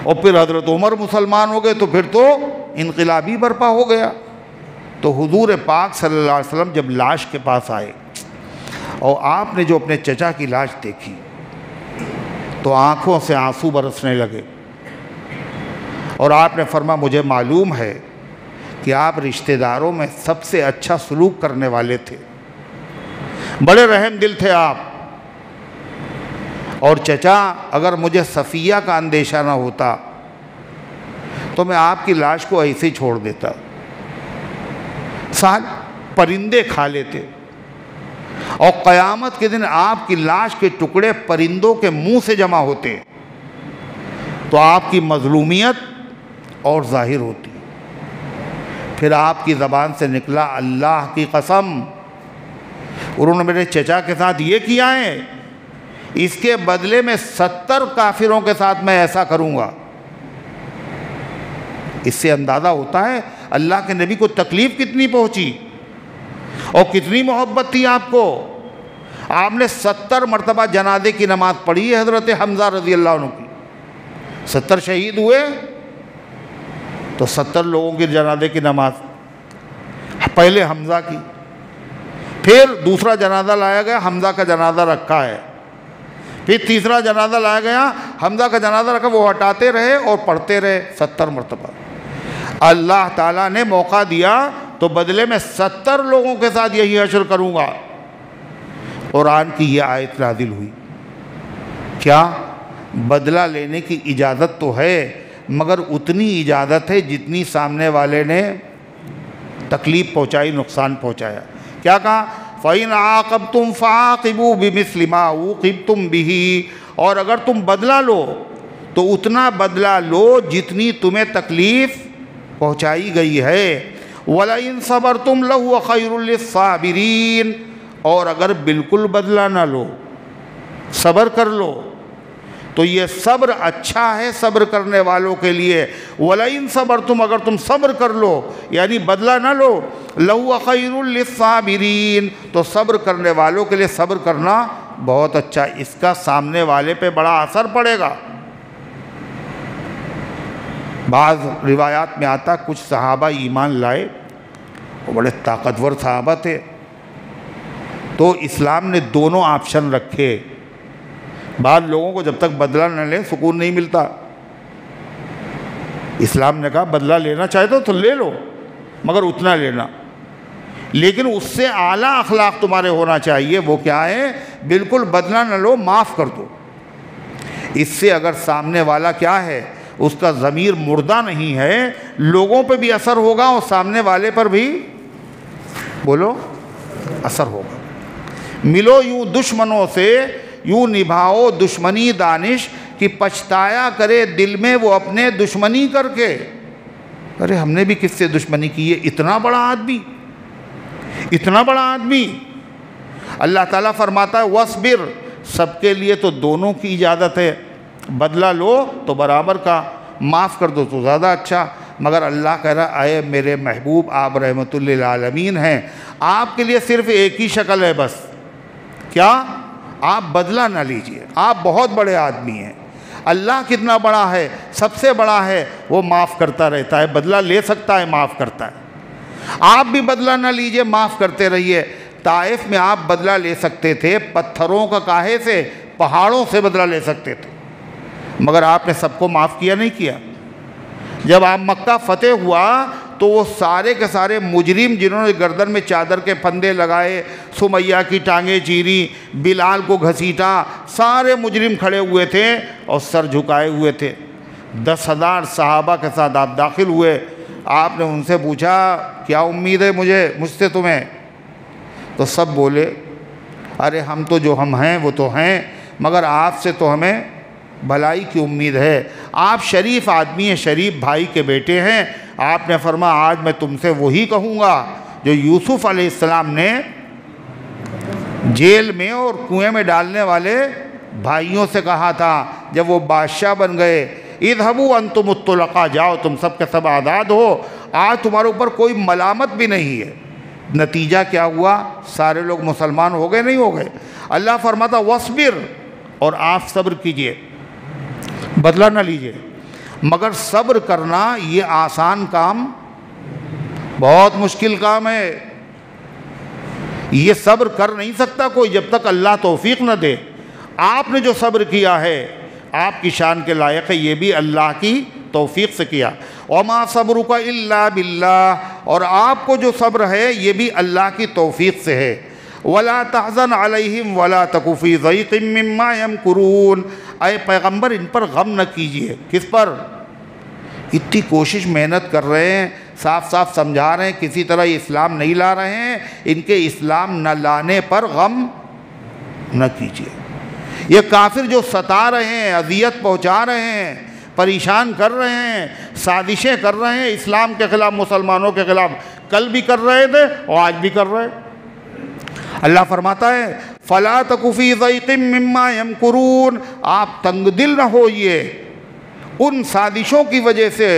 اور پھر حضرت عمر مسلمان ہو گئے تو پھر تو انقلابی برپا ہو گیا۔ تو حضور پاک صلی اللہ علیہ وسلم جب لاش کے پاس آئے اور آپ نے جو اپنے چچا کی لاش دیکھی تو آنکھوں سے آنسو برسنے لگے، اور آپ نے فرمایا مجھے معلوم ہے کہ آپ رشتہ داروں میں سب سے اچھا سلوک کرنے والے تھے، بڑے رحم دل تھے آپ، اور چچا اگر مجھے صفیہ کا اندیشہ نہ ہوتا تو میں آپ کی لاش کو ایسے ہی چھوڑ دیتا، سال پرندے کھا لیتے، اور قیامت کے دن آپ کی لاش کے ٹکڑے پرندوں کے منہ سے جمع ہوتے تو آپ کی مظلومیت اور ظاہر ہوتی۔ پھر آپ کی زبان سے نکلا اللہ کی قسم، انہوں نے میرے چچا کے ساتھ یہ کیا ہے، اس کے بدلے میں 70 کافروں کے ساتھ میں ایسا کروں گا۔ اس سے اندازہ ہوتا ہے اللہ کے نبی کو تکلیف کتنی پہنچی اور کتنی محبت تھی آپ کو۔ آپ نے 70 مرتبہ جنازے کی نماز پڑھی ہے حضرت حمزہ رضی اللہ عنہ کی، 70 شہید ہوئے تو 70 لوگوں کی جنازے کی نماز، پہلے حمزہ کی، پھر دوسرا جنازہ لایا گیا، حمزہ کا جنازہ رکھا ہے، پھر تیسرا جنازہ لایا گیا، حمزہ کا جنازہ رکھا، وہ ہٹاتے رہے اور پڑھتے رہے 70 مرتبہ۔ اللہ تعالیٰ نے موقع دیا تو بدلے میں 70 لوگوں کے ساتھ یہی حشر کروں گا۔ قرآن کی یہ آیت نازل ہوئی، کیا بدلہ لینے کی اجازت تو ہے، مگر اتنی اجازت ہے جتنی سامنے والے نے تکلیف پہنچائی، نقصان پہنچایا۔ کیا کہا؟ فَإِنْ عَاقَبْتُمْ فَعَاقِبُوا بِمِثْلِ مَا عُوقِبْتُمْ بِهِ، اور اگر تم بدلہ لو تو اتنا بدلہ لو جتنی تمہیں تکلیف پہنچائی گئی ہے۔ وَلَئِنْ صَبَرْتُمْ لَهُوَ خَيْرٌ لِلصَّابِرِينَ، اور اگر بالکل بدلہ نہ لو، صبر کر لو، تو یہ صبر اچھا ہے صبر کرنے والوں کے لیے۔ وَلَئِنْ صَبَرْتُمْ، اگر تم صبر کر لو یعنی بدلہ نہ لو، لَهُوَ خَيْرٌ لِلصَّابِرِينَ، تو صبر کرنے والوں کے لیے صبر کرنا بہت اچھا، اس کا سامنے والے پہ بڑا اثر پڑے گا۔ بعض روایات میں آتا کچھ صحابہ ایمان لائے، وہ بڑے طاقتور صحابہ تھے، تو اسلام نے دونوں آپشن رکھے۔ بعض لوگوں کو جب تک بدلہ نہ لیں سکون نہیں ملتا، اسلام نے کہا بدلہ لینا چاہتے ہو تو لے لو، مگر اتنا لینا، لیکن اس سے اعلیٰ اخلاق تمہارے ہونا چاہیے۔ وہ کیا ہے؟ بالکل بدلہ نہ لو، معاف کر دو۔ اس سے اگر سامنے والا کیا ہے، اس کا ضمیر مردہ نہیں ہے، لوگوں پہ بھی اثر ہوگا اور سامنے والے پر بھی بولو اثر ہوگا۔ ملو یوں دشمنوں سے، یوں نبھاؤ دشمنی دانش، کہ پچھتایا کرے دل میں وہ اپنے دشمنی کر کے۔ ارے ہم نے بھی کس سے دشمنی کی ہے؟ اتنا بڑا آدمی، اتنا بڑا آدمی۔ اللہ تعالیٰ فرماتا ہے وَاصْبِرْ، سب کے لیے تو دونوں کی اجازت ہے، بدلہ لو تو برابر کا، معاف کر دو تو زیادہ اچھا۔ مگر اللہ کہہ رہا اے میرے محبوب، آپ رحمت للعالمین ہیں، آپ کے لیے صرف ایک ہی شکل ہے بس، کیا؟ آپ بدلہ نہ لیجئے، آپ بہت بڑے آدمی ہیں۔ اللہ کتنا بڑا ہے، سب سے بڑا ہے، وہ معاف کرتا رہتا ہے، بدلہ لے سکتا ہے، معاف کرتا ہے۔ آپ بھی بدلہ نہ لیجئے، معاف کرتے رہیے۔ طائف میں آپ بدلہ لے سکتے تھے، پتھروں کا کاہے سے، پہاڑوں سے بدلہ لے سکتے تھے، مگر آپ نے سب کو معاف کیا نہیں کیا۔ جب آپ مکہ فتح ہوا تو وہ سارے کے سارے مجرم جنہوں نے گردن میں چادر کے پھندے لگائے، سمیہ کی ٹانگیں چیری، بلال کو گھسیٹا، سارے مجرم کھڑے ہوئے تھے اور سر جھکائے ہوئے تھے۔ 10,000 صحابہ کے ساتھ آپ داخل ہوئے۔ آپ نے ان سے پوچھا کیا امید ہے مجھ سے تمہیں؟ تو سب بولے ارے ہم تو جو ہم ہیں وہ تو ہیں، مگر آپ سے تو ہمیں بھلائی کی امید ہے۔ آپ شریف آدمی ہیں، شریف بھائی کے بیٹے ہیں۔ آپ نے فرمایا آج میں تم سے وہی کہوں گا جو یوسف علیہ السلام نے جیل میں اور کنویں میں ڈالنے والے بھائیوں سے کہا تھا جب وہ بادشاہ بن گئے، اذهبوا انتم الطلقاء، جاؤ تم سب کے سب آزاد ہو، آج تمہارے اوپر کوئی ملامت بھی نہیں ہے۔ نتیجہ کیا ہوا؟ سارے لوگ مسلمان ہو گئے نہیں ہو گئے؟ اللہ فرماتا وَاصْبِرْ، اور آپ صبر کیجئے، بدلہ نہ لیجئے۔ مگر صبر کرنا یہ آسان کام، بہت مشکل کام ہے۔ یہ صبر کر نہیں سکتا کوئی جب تک اللہ توفیق نہ دے۔ آپ نے جو صبر کیا ہے آپ کی شان کے لائق ہے، یہ بھی اللہ کی توفیق سے کیا۔ وَمَا صَبْرُكَ إِلَّا بِاللَّهِ، اور آپ کو جو صبر ہے یہ بھی اللہ کی توفیق سے ہے۔ وَلَا تَحْزَنْ عَلَيْهِمْ وَلَا تَكُ فِي ضَيْقٍ مِّمَّا يَمْكُرُونَ، اے پیغمبر ان پر غم نہ کیجئے۔ کس پر؟ اتنی کوشش محنت کر رہے ہیں، صاف صاف سمجھا رہے ہیں، کسی طرح اسلام نہیں لا رہے ہیں، ان کے اسلام نہ لانے پر غم نہ کیجئے۔ یہ کافر جو ستا رہے ہیں، اذیت پہنچا رہے ہیں، پریشان کر رہے ہیں، سازشیں کر رہے ہیں اسلام کے خلاف، مسلمانوں کے خلاف، کل بھی کر رہے تھے اور آج بھی کر رہے ہیں۔ اللہ فرماتا ہے فَلَا تَكُ فِي ضَيْقٍ مِّمَّا يَمْكُرُونَ، آپ تنگ دل نہ ہوئیے ان سازشوں کی وجہ سے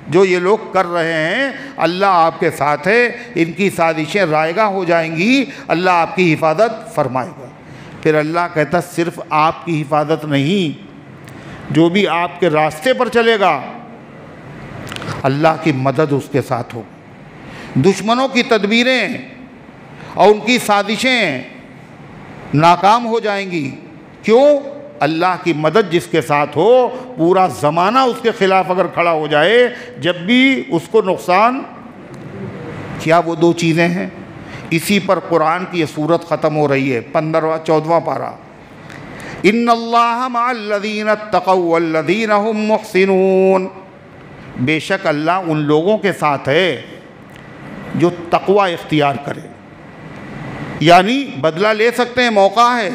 جو یہ لوگ کر رہے ہیں۔ اللہ آپ کے ساتھ ہے، ان کی سازشیں رائگاں ہو جائیں گی، اللہ آپ کی حفاظت فرمائے گا۔ پھر اللہ کہتا صرف آپ کی حفاظت نہیں، جو بھی آپ کے راستے پر چلے گا اللہ کی مدد اس کے ساتھ ہو۔ دشمنوں کی تدبیریں اور ان کی سازشیں ناکام ہو جائیں گی۔ کیوں؟ اللہ کی مدد جس کے ساتھ ہو، پورا زمانہ اس کے خلاف اگر کھڑا ہو جائے، جب بھی اس کو نقصان، کیا وہ دو چیزیں ہیں؟ اسی پر قرآن کی یہ سورت ختم ہو رہی ہے، 14واں پارہ۔ ان اللہ مع الذین اتقوا والذین هم محسنون، بے شک اللہ ان لوگوں کے ساتھ ہے جو تقوی اختیار کرے، یعنی بدلہ لے سکتے ہیں، موقع ہے،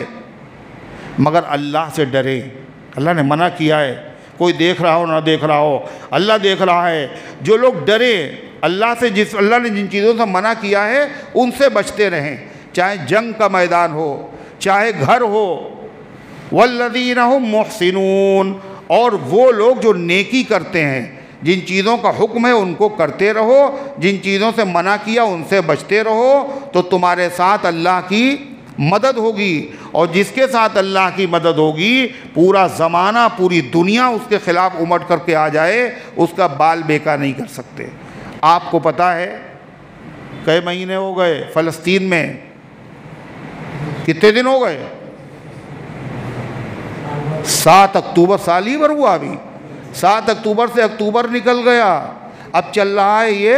مگر اللہ سے ڈرے۔ اللہ نے منع کیا ہے، کوئی دیکھ رہا ہو نہ دیکھ رہا ہو، اللہ دیکھ رہا ہے۔ جو لوگ ڈرے اللہ سے، جس اللہ نے جن چیزوں سے منع کیا ہے ان سے بچتے رہیں، چاہے جنگ کا میدان ہو، چاہے گھر ہو۔ والذین هم محسنون، اور وہ لوگ جو نیکی کرتے ہیں، جن چیزوں کا حکم ہے ان کو کرتے رہو، جن چیزوں سے منع کیا ان سے بچتے رہو، تو تمہارے ساتھ اللہ کی مدد ہوگی۔ اور جس کے ساتھ اللہ کی مدد ہوگی، پورا زمانہ، پوری دنیا اس کے خلاف امٹ کر کے آ جائے، اس کا بال بیکا نہیں کر سکتے۔ آپ کو پتہ ہے کئی مہینے ہو گئے فلسطین میں؟ کتنے دن ہو گئے؟ 7 اکتوبر، سال ہی بھر ہوا ابھی، 7 اکتوبر سے اکتوبر نکل گیا، اب چل رہا ہے یہ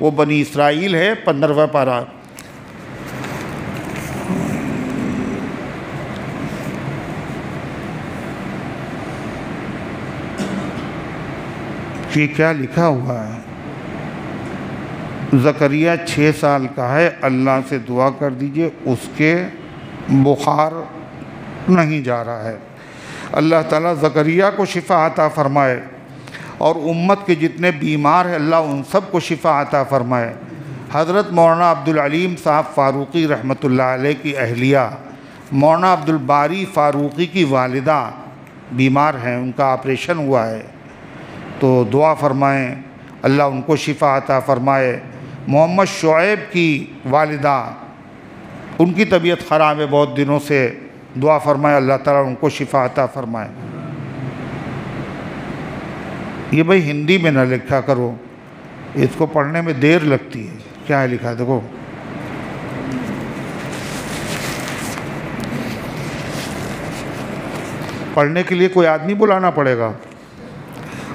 وہ بنی اسرائیل ہے، 15واں پارہ۔ یہ کیا لکھا ہوا ہے؟ زکریا 6 سال کا ہے، اللہ سے دعا کر دیجئے اس کے بخار نہیں جا رہا ہے۔ اللہ تعالیٰ زکریا کو شفا عطا فرمائے، اور امت کے جتنے بیمار ہیں اللہ ان سب کو شفا عطا فرمائے۔ حضرت مولانا عبدالعلیم صاحب فاروقی رحمۃ اللہ علیہ کی اہلیہ مولانا عبدالباری فاروقی کی والدہ بیمار ہیں، ان کا آپریشن ہوا ہے، تو دعا فرمائیں اللہ ان کو شفا عطا فرمائے۔ محمد شعیب کی والدہ، ان کی طبیعت خراب ہے بہت دنوں سے، دعا فرمائے اللہ تعالیٰ ان کو شفا عطا فرمائے۔ یہ بھائی ہندی میں نہ لکھا کرو، اس کو پڑھنے میں دیر لگتی ہے۔ کیا ہے لکھا دیکھو، پڑھنے کے لیے کوئی آدمی بلانا پڑے گا۔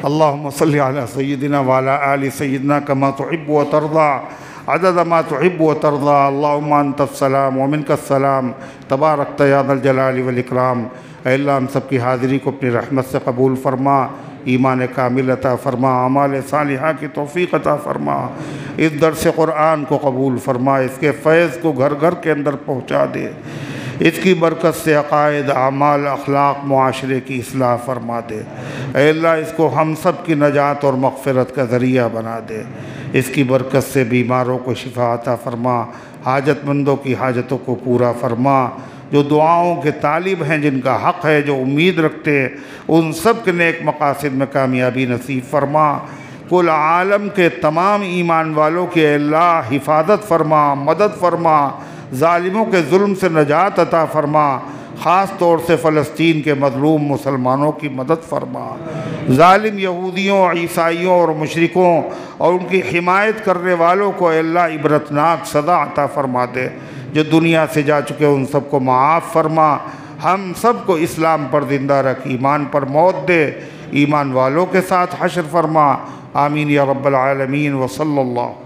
اللہم صلی علی سیدنا وعلی آل سیدنا کما تحب و ترضا عدد ما تحب و ترضا اللہم انت السلام ومنک السلام تبارکت یا ذا الجلال والاکرام۔ اے اللہ ہم سب کی حاضری کو اپنی رحمت سے قبول فرما، ایمان کامل عطا فرما، اعمال صالحہ کی توفیق عطا فرما، اس درس قرآن کو قبول فرما، اس کے فیض کو گھر گھر کے اندر پہنچا دے، اس کی برکت سے عقائد، اعمال، اخلاق، معاشرے کی اصلاح فرما دے۔ اے اللہ اس کو ہم سب کی نجات اور مغفرت کا ذریعہ بنا دے، اس کی برکت سے بیماروں کو شفا عطا فرما، حاجت مندوں کی حاجتوں کو پورا فرما، جو دعاؤں کے طالب ہیں، جن کا حق ہے، جو امید رکھتے ہیں، ان سب کے نیک مقاصد میں کامیابی نصیب فرما۔ کل عالم کے تمام ایمان والوں کی اے اللہ حفاظت فرما، مدد فرما، ظالموں کے ظلم سے نجات عطا فرما، خاص طور سے فلسطین کے مظلوم مسلمانوں کی مدد فرما، ظالم یہودیوں، عیسائیوں اور مشرکوں اور ان کی حمایت کرنے والوں کو اے اللہ عبرتناک سزا عطا فرما دے، جو دنیا سے جا چکے ان سب کو معاف فرما، ہم سب کو اسلام پر زندہ رکھ، ایمان پر موت دے، ایمان والوں کے ساتھ حشر فرما، آمین یا رب العالمین، وصلی اللہ